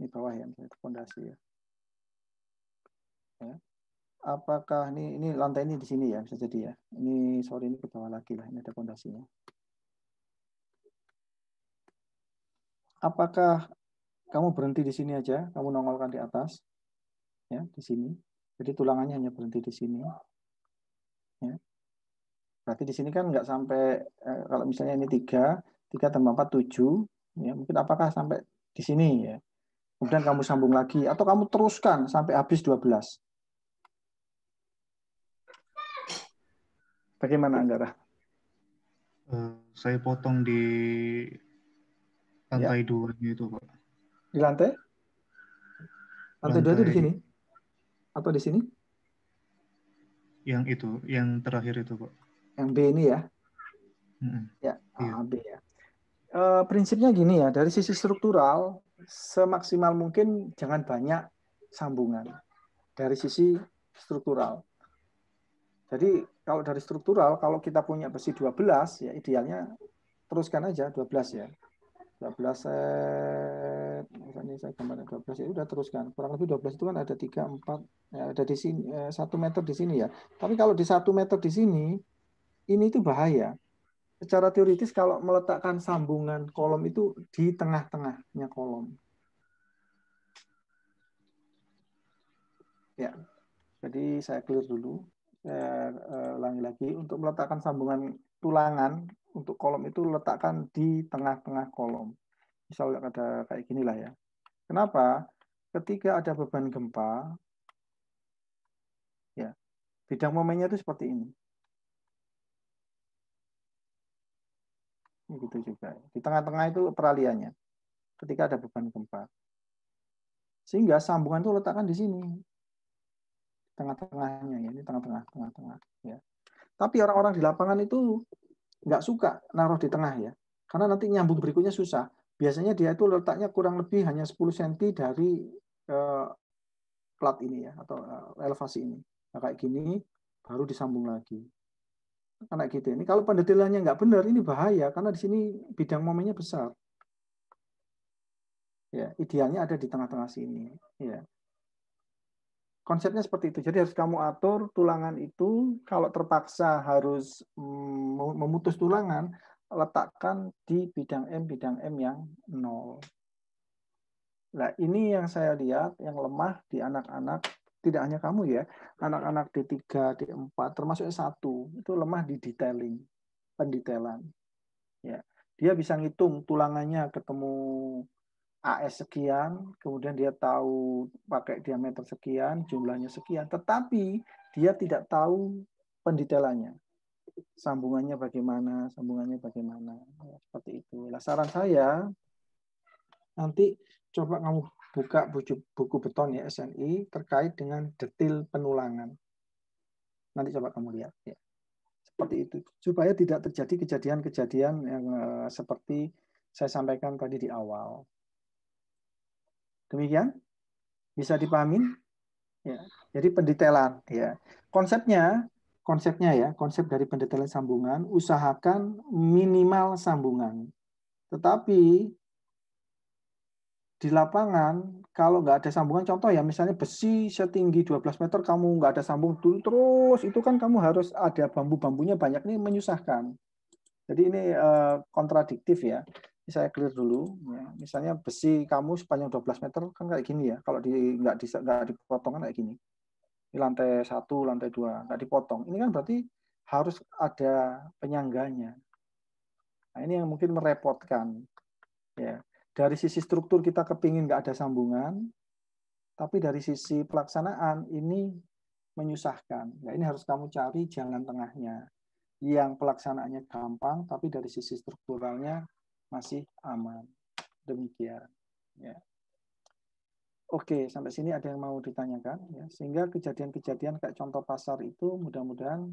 ini bawah ya, misalnya itu fondasi ya. Ya. apakah ini lantai ini di sini ya, bisa jadi ya. Ini sorry ini ke bawah lagi lah, ini ada fondasinya. Apakah kamu berhenti di sini aja, kamu nongolkan di atas, ya di sini. Jadi tulangannya hanya berhenti di sini. Ya. Berarti di sini kan nggak sampai kalau misalnya ini 3 tambah 4 7, ya mungkin apakah sampai di sini ya. Kemudian kamu sambung lagi atau kamu teruskan sampai habis 12. Bagaimana Anggara? Saya potong di lantai 2 itu, Pak. Di lantai? Lantai 2 itu di sini? Atau di sini? Yang itu, yang terakhir itu, Pak. Yang B ini ya? Ya, iya. B ya. Prinsipnya gini ya, dari sisi struktural, semaksimal mungkin jangan banyak sambungan. Dari sisi struktural. Jadi kalau dari struktural, kalau kita punya besi 12, ya idealnya teruskan aja 12 ya. 12 set, misalnya saya gambarkan 12 ya udah teruskan. Kurang lebih 12 itu kan ada 3, 4, ya ada di sini 1 meter di sini ya. Tapi kalau di 1 meter di sini, ini itu bahaya. Secara teoritis kalau meletakkan sambungan kolom itu di tengah-tengahnya kolom. Ya, jadi saya clear dulu. Saya ulangi lagi, untuk meletakkan sambungan tulangan untuk kolom itu letakkan di tengah-tengah kolom. Misalnya ada kayak ginilah ya. Kenapa? Ketika ada beban gempa, ya bidang momennya itu seperti ini. Begitu juga. Di tengah-tengah itu peralihannya. Ketika ada beban gempa. Sehingga sambungan itu letakkan di sini. Tengah-tengahnya ya, ini tengah-tengah ya. Tapi orang-orang di lapangan itu nggak suka naruh di tengah ya, karena nanti nyambung berikutnya susah. Biasanya dia itu letaknya kurang lebih hanya 10 cm dari plat ini ya, atau elevasi ini. Nah, kayak gini baru disambung lagi. Karena gitu. Ini kalau pendetailannya nggak benar ini bahaya karena di sini bidang momennya besar. Ya, idealnya ada di tengah-tengah sini. Ya. Konsepnya seperti itu. Jadi harus kamu atur tulangan itu, kalau terpaksa harus memutus tulangan, letakkan di bidang M yang 0. Nah, ini yang saya lihat yang lemah di anak-anak, tidak hanya kamu ya, anak-anak D3, D4, termasuk S1, itu lemah di detailing, pendetailan. Ya. Dia bisa ngitung tulangannya ketemu AS sekian, kemudian dia tahu pakai diameter sekian, jumlahnya sekian, tetapi dia tidak tahu pendetailannya. Sambungannya bagaimana, ya, seperti itu. Nah, saran saya, nanti coba kamu buka buku beton ya, SNI, terkait dengan detail penulangan. Nanti coba kamu lihat. Ya. Seperti itu. Supaya tidak terjadi kejadian-kejadian yang seperti saya sampaikan tadi di awal. Demikian bisa dipahami ya. Jadi pendetailan ya, konsepnya ya, konsep dari pendetailan sambungan, usahakan minimal sambungan, tetapi di lapangan kalau nggak ada sambungan, contoh ya misalnya besi setinggi 12 meter kamu nggak ada sambung terus, itu kan kamu harus ada bambu-bambunya banyak, ini menyusahkan. Jadi ini kontradiktif ya. Saya clear dulu. Ya. Misalnya besi kamu sepanjang 12 meter kan kayak gini ya. Kalau nggak dipotong kan kayak gini. Ini lantai 1, lantai 2 nggak dipotong. Ini kan berarti harus ada penyangganya. Nah ini yang mungkin merepotkan. Ya. Dari sisi struktur kita kepingin nggak ada sambungan, tapi dari sisi pelaksanaan ini menyusahkan. Nah ini harus kamu cari jalan tengahnya. Yang pelaksanaannya gampang, tapi dari sisi strukturalnya masih aman. Demikian. Ya. Oke, sampai sini ada yang mau ditanyakan? Ya. Sehingga kejadian-kejadian kayak contoh pasar itu mudah-mudahan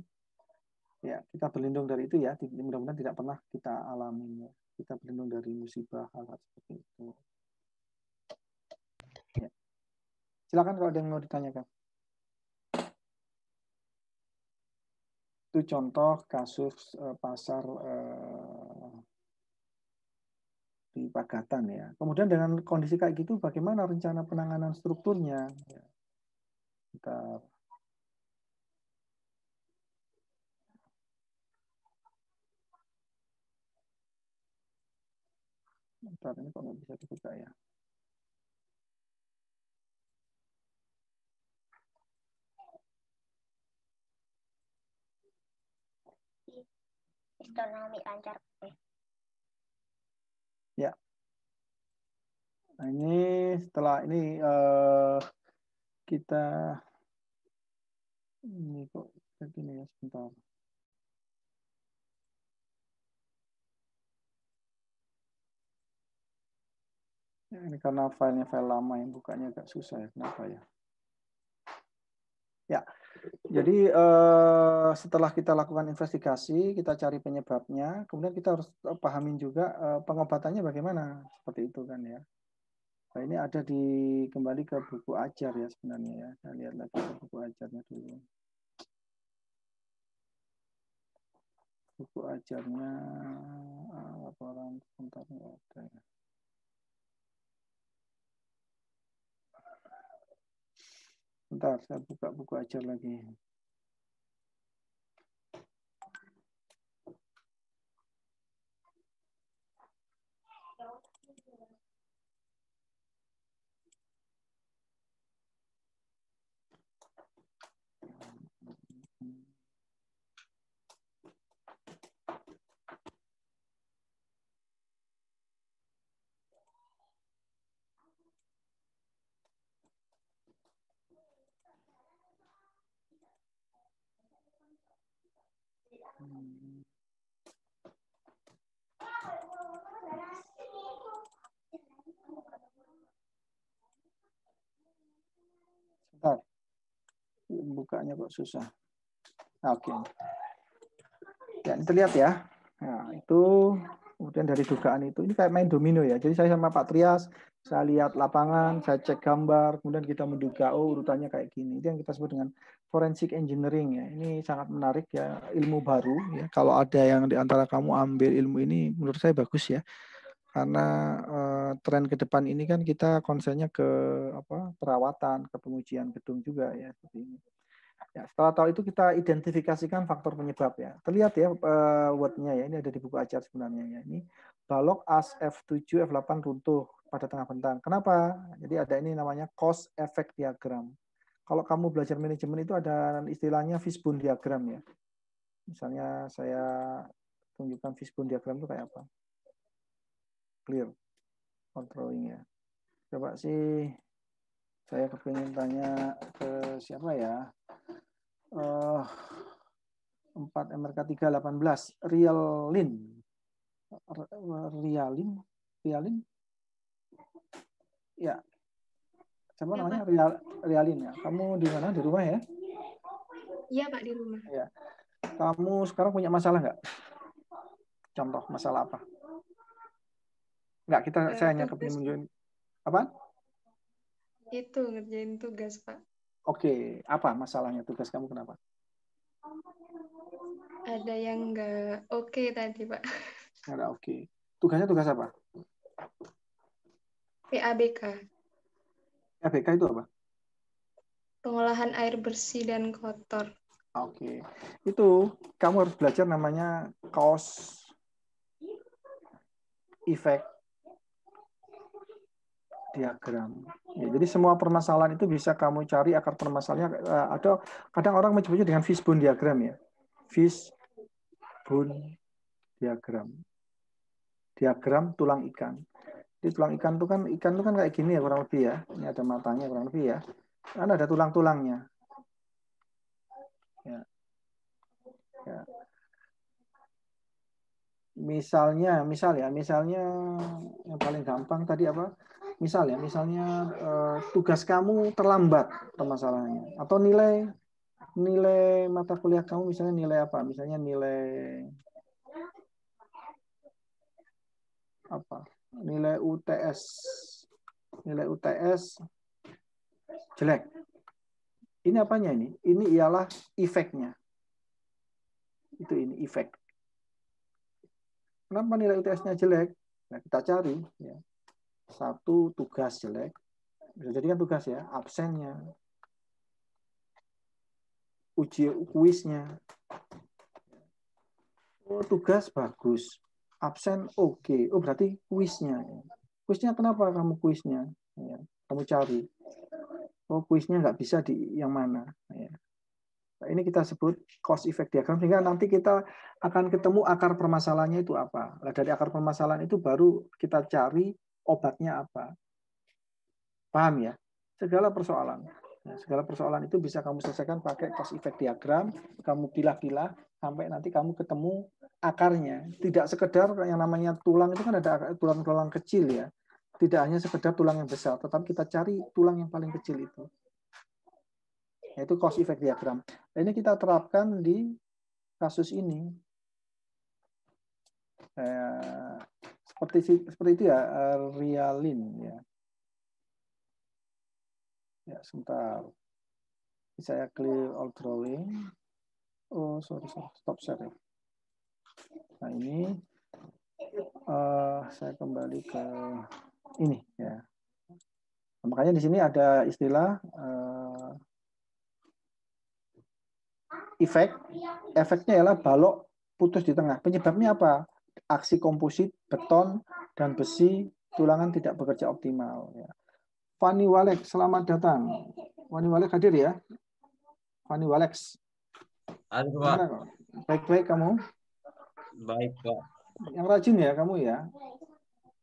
ya kita berlindung dari itu ya. Mudah-mudahan tidak pernah kita alami. Ya. Kita berlindung dari musibah hal-hal seperti itu. Ya. Silakan kalau ada yang mau ditanyakan. Itu contoh kasus pasar di Pagatan ya. Kemudian dengan kondisi kayak gitu, bagaimana rencana penanganan strukturnya? Ya. Bentar. Bentar, ini kok nggak bisa dibuka ya? Ekonomi lancar. Ya. Nah, ini setelah ini kita ini kok kayak gini ya, sebentar. Ya, ini karena filenya file lama yang bukanya agak susah ya. Kenapa ya? Ya, jadi setelah kita lakukan investigasi, kita cari penyebabnya, kemudian kita harus pahamin juga pengobatannya bagaimana, seperti itu kan ya. Nah, ini ada kembali ke buku ajar ya sebenarnya ya. Saya lihat lagi ke buku ajarnya dulu. Buku ajarnya laporan sebentar nggak ada ya. Bentar, saya buka buku ajar lagi. Bentar. Bukanya kok susah. Oke. Ya, ini terlihat ya. Nah, itu kemudian dari dugaan itu, ini kayak main domino ya. Jadi saya sama Pak Trias, saya lihat lapangan, saya cek gambar, kemudian kita menduga, oh urutannya kayak gini. Itu yang kita sebut dengan forensic engineering ya. Ini sangat menarik ya, ilmu baru ya. Kalau ada yang di antara kamu ambil ilmu ini, menurut saya bagus ya. Karena tren ke depan ini kan kita konsennya ke perawatan, ke pengujian gedung juga ya seperti ini. Ya, setelah tahu itu kita identifikasikan faktor penyebab ya. Terlihat ya wordnya ya, ini ada di buku ajar sebenarnya ya. Ini balok as F7 F8 runtuh pada tengah bentang. Kenapa? Jadi ada ini namanya cause effect diagram. Kalau kamu belajar manajemen itu ada istilahnya fishbone diagram ya. Misalnya saya tunjukkan fishbone diagram itu kayak apa. Clear controlling ya. Coba sih saya kepingin tanya ke siapa ya. 4 MRK 318 Rialin ya siapa ya, namanya Rialin ya. Kamu di mana, di rumah ya? Iya Pak, di rumah ya. Kamu sekarang punya masalah nggak? Contoh masalah apa? Nggak, saya hanya kepingin menunjukin apa? Itu ngerjain tugas Pak. Oke, apa masalahnya tugas kamu, kenapa? Ada yang nggak oke tadi Pak. Nggak oke. Tugasnya tugas apa? PABK. PABK itu apa? Pengolahan air bersih dan kotor. Oke. Itu kamu harus belajar namanya cause effect diagram. Ya, jadi semua permasalahan itu bisa kamu cari akar permasalahannya. Atau kadang orang menyebutnya dengan fishbone diagram ya. Fishbone diagram. Diagram tulang ikan. Di tulang ikan itu kan kayak gini ya kurang lebih ya. Ini ada matanya kurang lebih ya. Kan ada tulang-tulangnya. Ya. Ya. Misalnya yang paling gampang tadi apa? Misalnya tugas kamu terlambat permasalahannya, atau nilai mata kuliah kamu misalnya nilai apa? Misalnya nilai apa? Nilai UTS jelek. Ini apanya ini? Ini ialah efeknya. Ini efek. Kenapa nilai UTS-nya jelek? Nah, kita cari ya. Satu, tugas jelek. Bisa jadi kan tugas ya, absennya. Kuisnya. Oh, tugas bagus. Absen, oke. Oh, berarti kuisnya. Kuisnya kenapa kamu kuisnya? Ya, kamu cari. Oh, kuisnya nggak bisa di yang mana. Ya. Nah, ini kita sebut cause effect diagram, sehingga nanti kita akan ketemu akar permasalahannya itu apa. Nah, dari akar permasalahan itu baru kita cari obatnya apa. Paham ya? Segala persoalan. Nah, segala persoalan itu bisa kamu selesaikan pakai cause effect diagram, kamu pilah-pilah sampai nanti kamu ketemu akarnya. Tidak sekedar yang namanya tulang itu kan ada tulang-tulang kecil ya. Tidak hanya sekedar tulang yang besar, tetapi kita cari tulang yang paling kecil itu. Yaitu cause effect diagram. Nah, ini kita terapkan di kasus ini. Seperti itu ya, Rialin ya. Ya, sebentar. Saya clear all drawing. Oh, sorry, stop share. Nah, ini saya kembali ke ini ya. Nah, makanya di sini ada istilah efeknya ialah balok putus di tengah. Penyebabnya apa? Aksi komposit beton dan besi tulangan tidak bekerja optimal. Ya. Fani Walek, selamat datang. Fani Walek hadir ya? Fani Walek. Halo, Pak. Baik-baik kamu? Baik, Pak. Yang rajin ya kamu ya?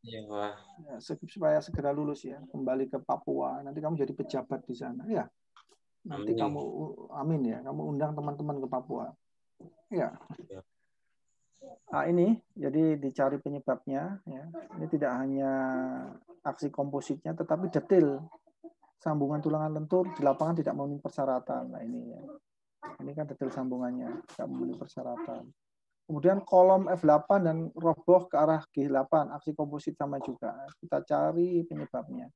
Iya, Pak. Ya, supaya segera lulus ya, kembali ke Papua. Nanti kamu jadi pejabat di sana ya. Nanti Amin. kamu, amin ya, kamu undang teman-teman ke Papua. Ya. Nah, ini jadi dicari penyebabnya. Ya. Ini tidak hanya aksi kompositnya, tetapi detail sambungan tulangan lentur di lapangan tidak memenuhi persyaratan. Nah ini ya. Ini kan detail sambungannya tidak memenuhi persyaratan. Kemudian kolom F8 dan roboh ke arah G8, aksi komposit sama juga. Kita cari penyebabnya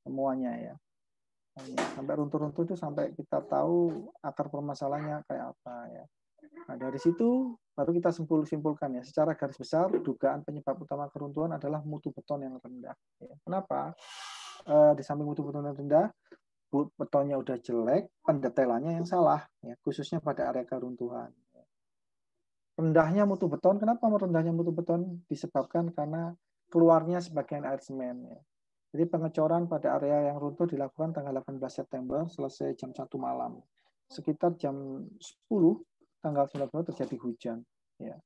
semuanya ya. Sampai runtuh-runtuh itu sampai kita tahu akar permasalahannya kayak apa ya. Nah, dari situ baru kita simpulkan ya. Secara garis besar, dugaan penyebab utama keruntuhan adalah mutu beton yang rendah. Ya. Kenapa? Di samping mutu beton yang rendah, betonnya udah jelek, pendetailannya yang salah, ya. Khususnya pada area keruntuhan. Rendahnya mutu beton, kenapa rendahnya mutu beton? Disebabkan karena keluarnya sebagian air semen. Ya. Jadi pengecoran pada area yang runtuh dilakukan tanggal 18 September, selesai jam 1 malam. Sekitar jam 10, tanggal 19 terjadi hujan. Ya.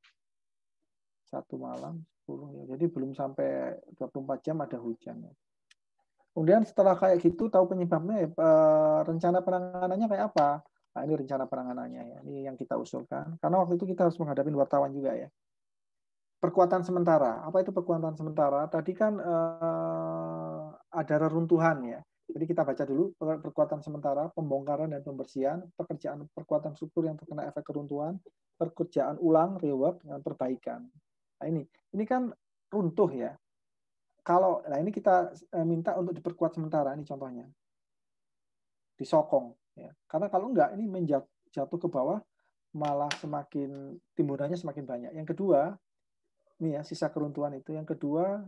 1 malam, 10. Ya. Jadi belum sampai 24 jam ada hujan. Ya. Kemudian setelah kayak gitu, tahu penyebabnya, rencana penanganannya kayak apa? Nah, ini rencana penanganannya ya. Ini yang kita usulkan. Karena waktu itu kita harus menghadapi wartawan juga ya. Perkuatan sementara. Apa itu perkuatan sementara? Tadi kan ada reruntuhan ya. Jadi kita baca dulu perkuatan sementara, pembongkaran dan pembersihan, pekerjaan perkuatan struktur yang terkena efek keruntuhan, pekerjaan ulang, rework, dan perbaikan. Nah ini kan runtuh ya. Nah ini kita minta untuk diperkuat sementara, ini contohnya. Disokong. Ya. Karena kalau enggak, ini jatuh ke bawah, malah semakin timburannya semakin banyak. Yang kedua, ini ya sisa keruntuhan itu. Yang kedua,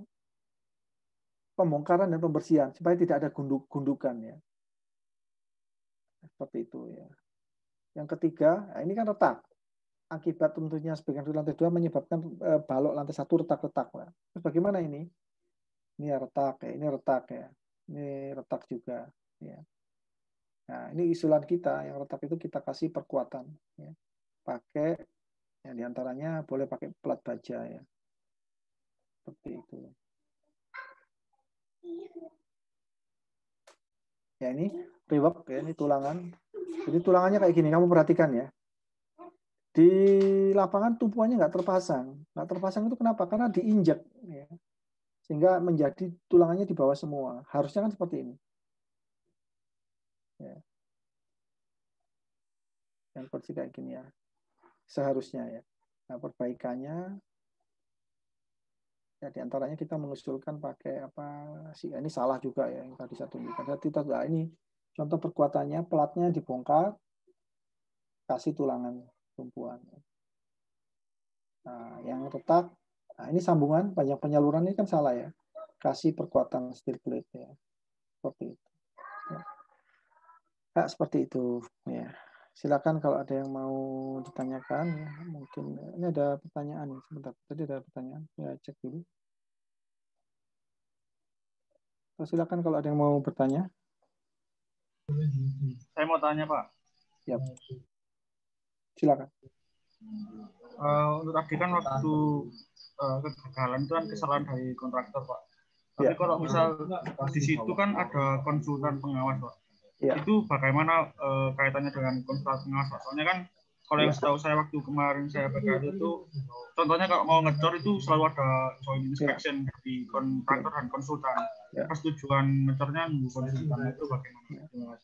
pembongkaran dan pembersihan supaya tidak ada gundukan ya. Seperti itu ya. Yang ketiga, nah ini kan retak. Akibat tentunya sebagian dari lantai 2 menyebabkan balok lantai 1 retak-retak. Terus bagaimana ini? Ini ya retak ya, ini retak ya. Ini retak juga ya. Nah, ini usulan kita, yang retak itu kita kasih perkuatan. Ya. Pakai, yang diantaranya boleh pakai plat baja. Ya. Seperti itu. Ya, ini rework, ya, ini tulangan. Jadi tulangannya kayak gini, kamu perhatikan ya. Di lapangan tumpuannya nggak terpasang. Nggak terpasang itu kenapa? Karena diinjak. Ya. Sehingga menjadi tulangannya di bawah semua. Harusnya kan seperti ini. Ya. Yang seperti kayak gini ya. Seharusnya ya. Nah, perbaikannya ya diantaranya kita mengusulkan pakai apa sih? Ini salah juga ya yang tadi saya tunjukkan. Kita ini contoh perkuatannya, pelatnya dibongkar, kasih tulangan tumpuan. Nah, yang retak, nah ini sambungan panjang penyaluran ini kan salah ya. Kasih perkuatan steel plate ya. Seperti itu. Ya. Nah, seperti itu ya. silakan kalau ada yang mau ditanyakan ya, mungkin ini ada pertanyaan nih, sebentar. Tadi ada pertanyaan, ya cek dulu. Silakan kalau ada yang mau bertanya. Saya mau tanya, Pak. Ya. Silakan. Untuk tadi kan waktu kegagalan itu kan kesalahan dari kontraktor, Pak. Tapi kalau misal di situ kan ada konsultan pengawas, Pak. Ya. Itu bagaimana kaitannya dengan konsultan pengawas, Pak? Soalnya kan kalau yang setahu saya waktu kemarin saya baca itu contohnya kalau mau ngecor itu selalu ada joint inspection dari kontraktor dan konsultan. Persetujuan ngecornya nunggu konsultan itu bagaimana?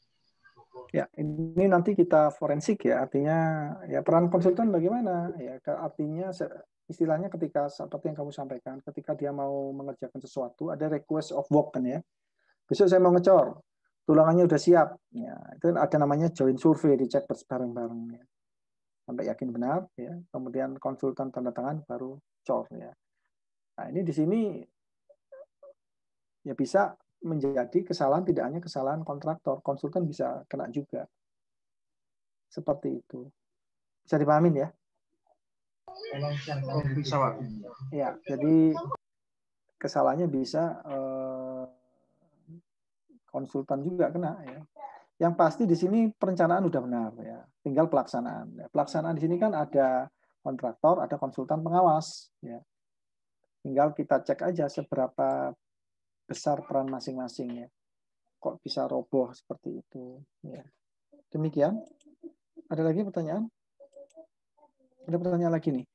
Ya, ini nanti kita forensik ya, artinya ya peran konsultan bagaimana? Ya, artinya istilahnya ketika seperti yang kamu sampaikan, ketika dia mau mengerjakan sesuatu, ada request of work kan ya. Besok saya mau ngecor, tulangannya udah siap. Ya, itu ada namanya joint survey, dicek bareng-bareng ya. Sampai yakin benar ya. Kemudian konsultan tanda tangan baru cor ya. Nah, ini di sini ya bisa menjadi kesalahan, tidak hanya kesalahan kontraktor, konsultan bisa kena juga. Seperti itu. Bisa dipahamin ya? Bisa, Pak. Ya, jadi kesalahannya bisa konsultan juga kena ya. Yang pasti di sini perencanaan udah benar ya. Tinggal pelaksanaan. Pelaksanaan di sini kan ada kontraktor, ada konsultan pengawas ya. Tinggal kita cek aja seberapa besar peran masing-masing ya. Kok bisa roboh seperti itu ya. Demikian. Ada lagi pertanyaan? Ada pertanyaan lagi nih.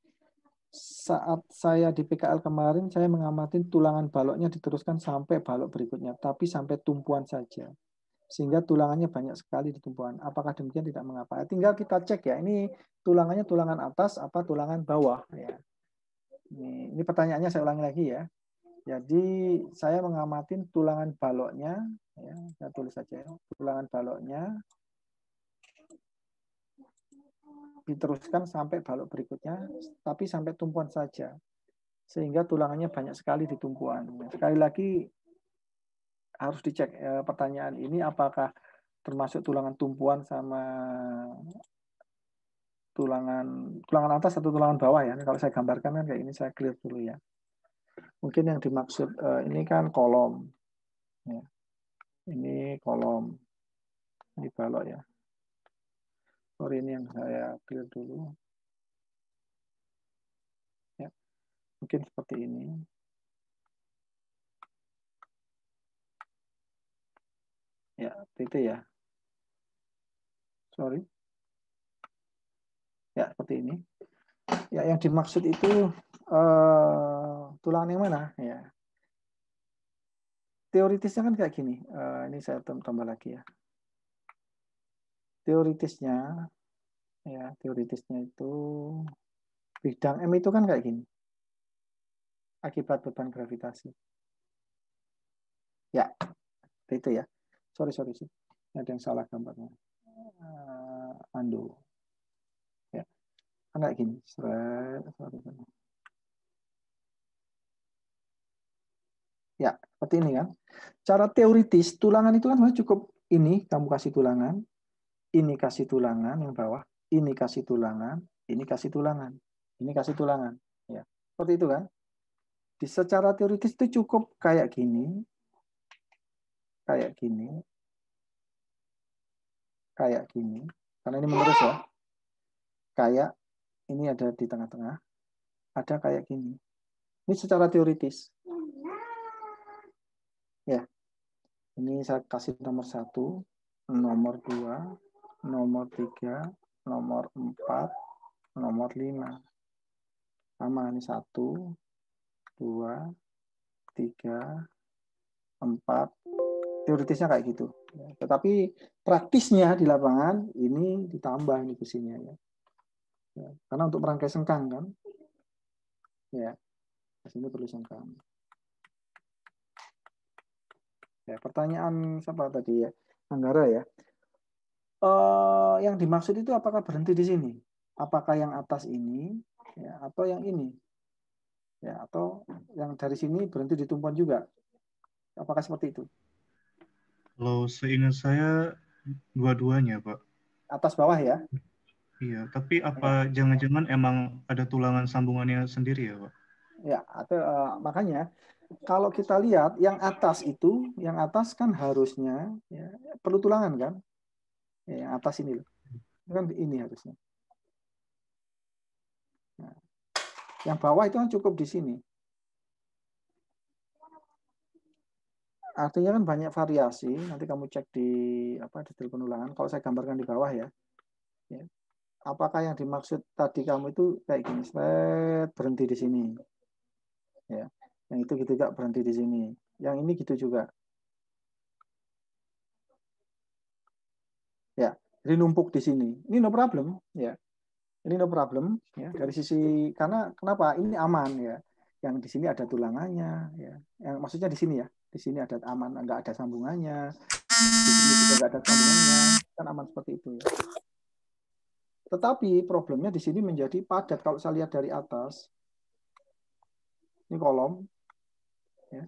Saat saya di PKL kemarin, saya mengamati tulangan baloknya diteruskan sampai balok berikutnya, tapi sampai tumpuan saja. Sehingga tulangannya banyak sekali di tumpuan. Apakah demikian? Tidak mengapa. Tinggal kita cek ya, ini tulangannya tulangan atas apa tulangan bawah. Ya. Ini pertanyaannya saya ulangi lagi ya. Jadi saya mengamati tulangan baloknya, ya, saya tulis saja ya, tulangan baloknya diteruskan sampai balok berikutnya, tapi sampai tumpuan saja. Sehingga tulangannya banyak sekali di tumpuan. Sekali lagi harus dicek pertanyaan ini apakah termasuk tulangan tumpuan sama tulangan atas atau tulangan bawah ya. Kalau saya gambarkan kan kayak ini, saya clear dulu ya. Mungkin yang dimaksud ini kan kolom. Ya. Ini kolom. Ini balok ya. Sorry, ini yang saya clear dulu. Ya. Mungkin seperti ini. Ya, itu ya. Sorry. Ya, seperti ini. Ya, yang dimaksud itu tulangan yang mana? Ya. Teoritisnya kan kayak gini. Ini saya tambah lagi ya. Teoritisnya itu bidang M itu kan kayak gini. Akibat beban gravitasi. Ya, itu ya. Sorry sih. Ada yang salah gambarnya. Ando. Ya. Kan kayak gini. Ya, seperti ini kan. Cara teoritis, tulangan itu kan cukup ini, kamu kasih tulangan, ini kasih tulangan yang bawah, ini kasih tulangan, ini kasih tulangan, ini kasih tulangan. Ya, seperti itu kan. Di secara teoritis itu cukup kayak gini, kayak gini, karena ini menerus ya. Kayak ini ada di tengah-tengah, ada kayak gini. Ini secara teoritis. Ya, ini saya kasih nomor 1, nomor 2, nomor 3, nomor 4, nomor 5. Sama ini 1, 2, 3, 4. Teoritisnya kayak gitu. Tetapi praktisnya di lapangan ini ditambah ini ke sini ya. Karena untuk merangkai sengkang kan. Ya. Di sini perlu sengkang. Ya, pertanyaan siapa tadi ya? Anggara ya. Yang dimaksud itu apakah berhenti di sini? Apakah yang atas ini ya, atau yang ini? Ya, atau yang dari sini berhenti di tumpuan juga? Apakah seperti itu? Kalau seingat saya dua-duanya, Pak. atas bawah ya. Iya, tapi apa jangan-jangan emang ada tulangan sambungannya sendiri ya, Pak? Ya, atau makanya kalau kita lihat yang atas itu, yang atas kan harusnya ya, perlu tulangan kan? Ya, yang atas ini loh. Kan ini harusnya. Nah, yang bawah itu kan cukup di sini. Artinya kan banyak variasi. Nanti kamu cek di detail penulangan. Kalau saya gambarkan di bawah ya. Apakah yang dimaksud tadi kamu itu kayak gini, berhenti di sini. Ya. Yang itu gitu juga berhenti di sini. Yang ini gitu juga. Ya, jadi numpuk di sini. Ini no problem, ya. Ini no problem, ya. Dari sisi karena kenapa? Ini aman, ya. Yang di sini ada tulangannya, ya. Yang maksudnya di sini ya. Di sini ada aman, nggak ada sambungannya. Di sini juga nggak ada sambungannya. Kan aman seperti itu, ya. Tetapi problemnya di sini menjadi padat. Kalau saya lihat dari atas, ini kolom, ya.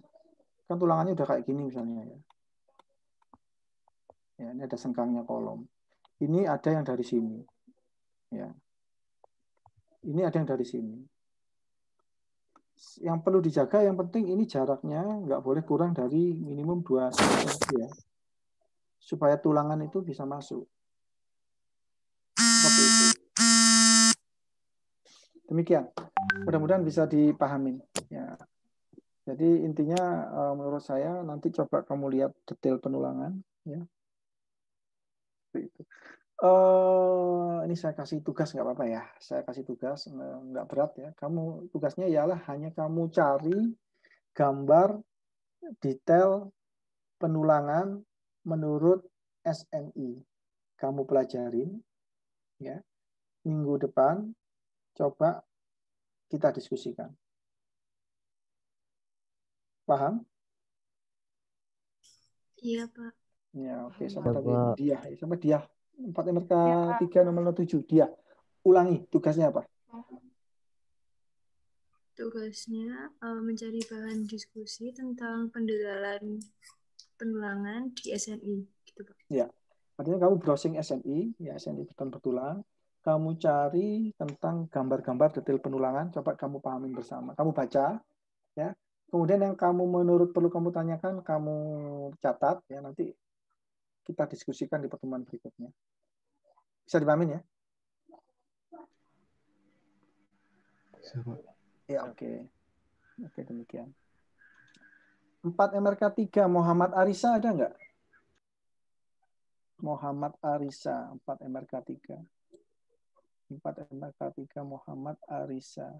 Kan tulangannya udah kayak gini misalnya, ya. Ya, ini ada sengkangnya kolom. Ini ada yang dari sini. Ya. Ini ada yang dari sini. Yang perlu dijaga, yang penting ini jaraknya nggak boleh kurang dari minimum 2 cm, ya. Supaya tulangan itu bisa masuk. Seperti itu. Demikian. Mudah-mudahan bisa dipahamin. Ya. Jadi intinya menurut saya nanti coba kamu lihat detail penulangan. Ya. Itu. Ini saya kasih tugas nggak apa-apa ya. Saya kasih tugas nggak berat ya. Kamu tugasnya ialah hanya kamu cari gambar detail penulangan menurut SNI. Kamu pelajarin ya. Minggu depan coba kita diskusikan. Paham? Iya, Pak. Ya, oke. Sampai tadi dia. Sampai dia. 4 MRK 3 nomor 7. Dia. Ulangi tugasnya apa? Tugasnya mencari bahan diskusi tentang pendetalan penulangan di SNI. Gitu, Pak. Ya. Artinya kamu browsing SNI, ya SNI betulan, kamu cari tentang gambar-gambar detail penulangan, coba kamu pahamin bersama. Kamu baca, ya. Kemudian yang kamu menurut perlu kamu tanyakan, kamu catat, ya nanti kita diskusikan di pertemuan berikutnya. Bisa dipahamin ya? Bisa, Pak. Ya, oke. Oke, demikian. 4 MRK 3, Muhammad Arisa ada nggak? Muhammad Arisa, 4 MRK 3. 4 MRK 3, Muhammad Arisa.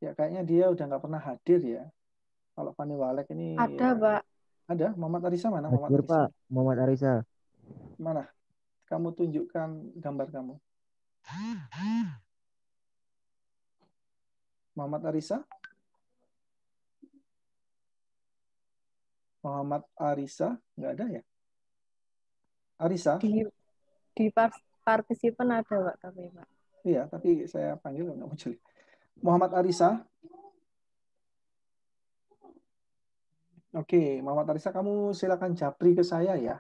Ya, kayaknya dia udah nggak pernah hadir ya. Kalau Fani Walek ini... Ada, Pak. Ada? Muhammad Arisa mana? Hadir, Pak. Muhammad Arisa. Mana? Kamu tunjukkan gambar kamu. Muhammad Arisa? Muhammad Arisa? Nggak ada ya? Arisa? Di partisipan ada, Pak. Tapi, Pak. Iya, tapi saya panggil nggak muncul. Muhammad Arisa? Oke, Muhammad Arisa, kamu silakan japri ke saya ya.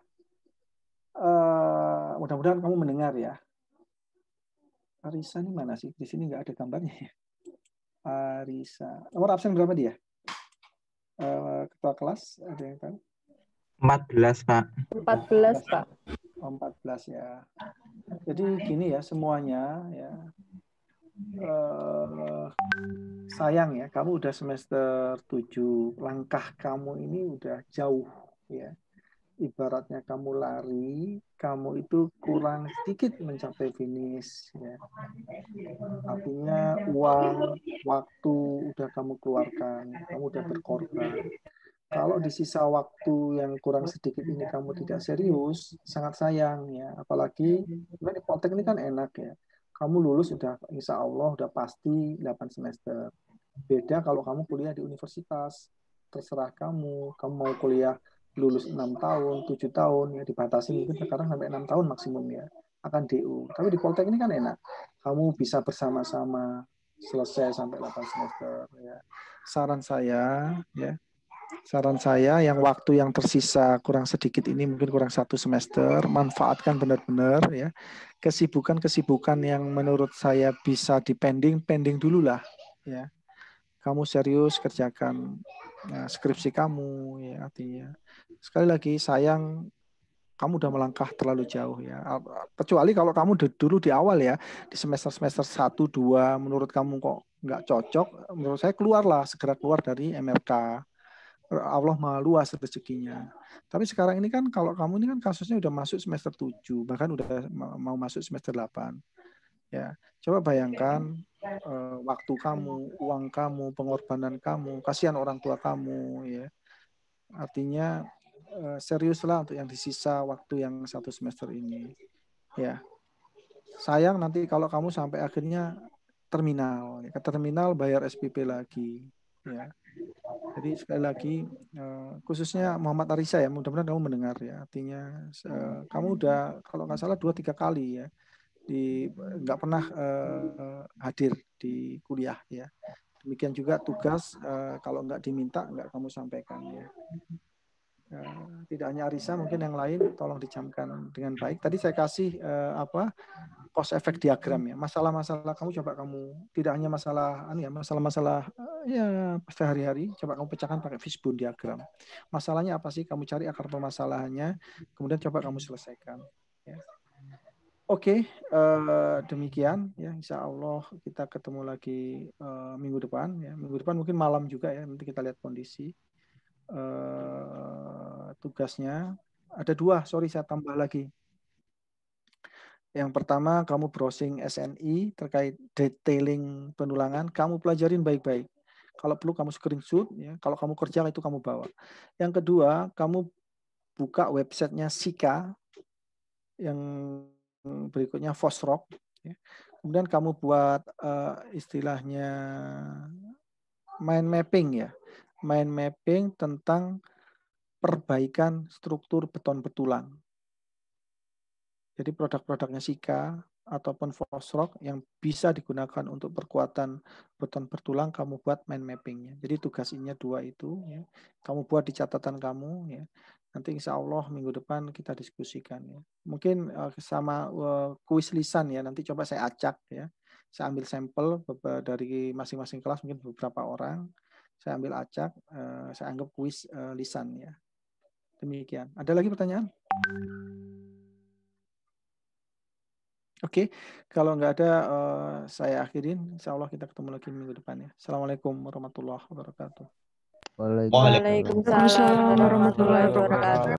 Mudah-mudahan kamu mendengar ya. Arisa ini mana sih? Di sini nggak ada gambarnya ya. Arisa. Nomor absen berapa dia? Ketua kelas, ada yang tahu? 14, Pak. 14, Pak. 14 ya. Jadi gini ya, semuanya ya. Sayang ya, kamu udah semester 7, langkah kamu ini udah jauh ya. Ibaratnya kamu lari, kamu itu kurang sedikit mencapai finish ya. Artinya uang, waktu udah kamu keluarkan, kamu udah berkorban. Kalau di sisa waktu yang kurang sedikit ini kamu tidak serius, sangat sayang ya. Apalagi di Poltek ini kan enak ya. Kamu lulus sudah insya Allah udah pasti 8 semester. Beda kalau kamu kuliah di universitas. Terserah kamu mau kuliah lulus 6 tahun, 7 tahun, ya dibatasi mungkin sekarang sampai 6 tahun maksimum ya, akan DU. Tapi di Poltek ini kan enak. Kamu bisa bersama-sama selesai sampai 8 semester ya. Saran saya ya, saran saya yang waktu yang tersisa kurang sedikit ini mungkin kurang 1 semester, manfaatkan benar-benar ya. Kesibukan-kesibukan yang menurut saya bisa dipending dulu lah ya. Kamu serius kerjakan skripsi kamu ya, artinya sekali lagi sayang kamu udah melangkah terlalu jauh ya. Kecuali kalau kamu dulu di awal ya, di semester 1, 2, menurut kamu kok nggak cocok, menurut saya segera keluar dari MRK. Allah Maha luas rezekinya. Tapi sekarang ini kan kalau kamu ini kan kasusnya udah masuk semester 7, bahkan udah mau masuk semester 8. Ya, coba bayangkan waktu kamu, uang kamu, pengorbanan kamu, kasihan orang tua kamu ya. Artinya seriuslah untuk yang disisa waktu yang 1 semester ini. Ya. Sayang nanti kalau kamu sampai akhirnya terminal, ke terminal bayar SPP lagi ya. Jadi sekali lagi khususnya Muhammad Arisa ya, mudah-mudahan kamu mendengar ya. Artinya kamu udah kalau nggak salah 2-3 kali ya nggak pernah hadir di kuliah ya. Demikian juga tugas kalau nggak diminta nggak kamu sampaikan ya. Tidak hanya Arisa, mungkin yang lain tolong dicamkan dengan baik. Tadi saya kasih cost effect diagram ya. Masalah-masalah kamu coba kamu tidak hanya masalah ya sehari-hari, coba kamu pecahkan pakai fishbone diagram. Masalahnya apa sih? Kamu cari akar permasalahannya, kemudian coba kamu selesaikan. Ya. Oke, demikian ya. Insya Allah kita ketemu lagi minggu depan ya. Minggu depan mungkin malam juga ya. Nanti kita lihat kondisi. Tugasnya ada 2, saya tambah lagi. Yang pertama, kamu browsing SNI terkait detailing penulangan, kamu pelajarin baik-baik. Kalau perlu kamu screenshot, ya. Kalau kamu kerja itu kamu bawa. Yang kedua, kamu buka websitenya Sika, yang berikutnya Fosrock. Ya. Kemudian kamu buat istilahnya mind mapping ya, mind mapping tentang perbaikan struktur beton betulan. Jadi produk-produknya Sika ataupun Fosrock yang bisa digunakan untuk perkuatan beton bertulang, kamu buat mind mappingnya. Jadi tugas ini 2 itu, ya. Kamu buat di catatan kamu, ya. Nanti insya Allah minggu depan kita diskusikan. Ya. Mungkin sama kuis lisan ya, nanti coba saya acak ya. Saya ambil sampel dari masing-masing kelas, mungkin beberapa orang. Saya ambil acak, saya anggap kuis lisan ya. Demikian. Ada lagi pertanyaan? Oke, kalau nggak ada, saya akhirin. Insya Allah kita ketemu lagi minggu depan ya. Assalamualaikum warahmatullahi wabarakatuh. Waalaikumsalam warahmatullahi wabarakatuh.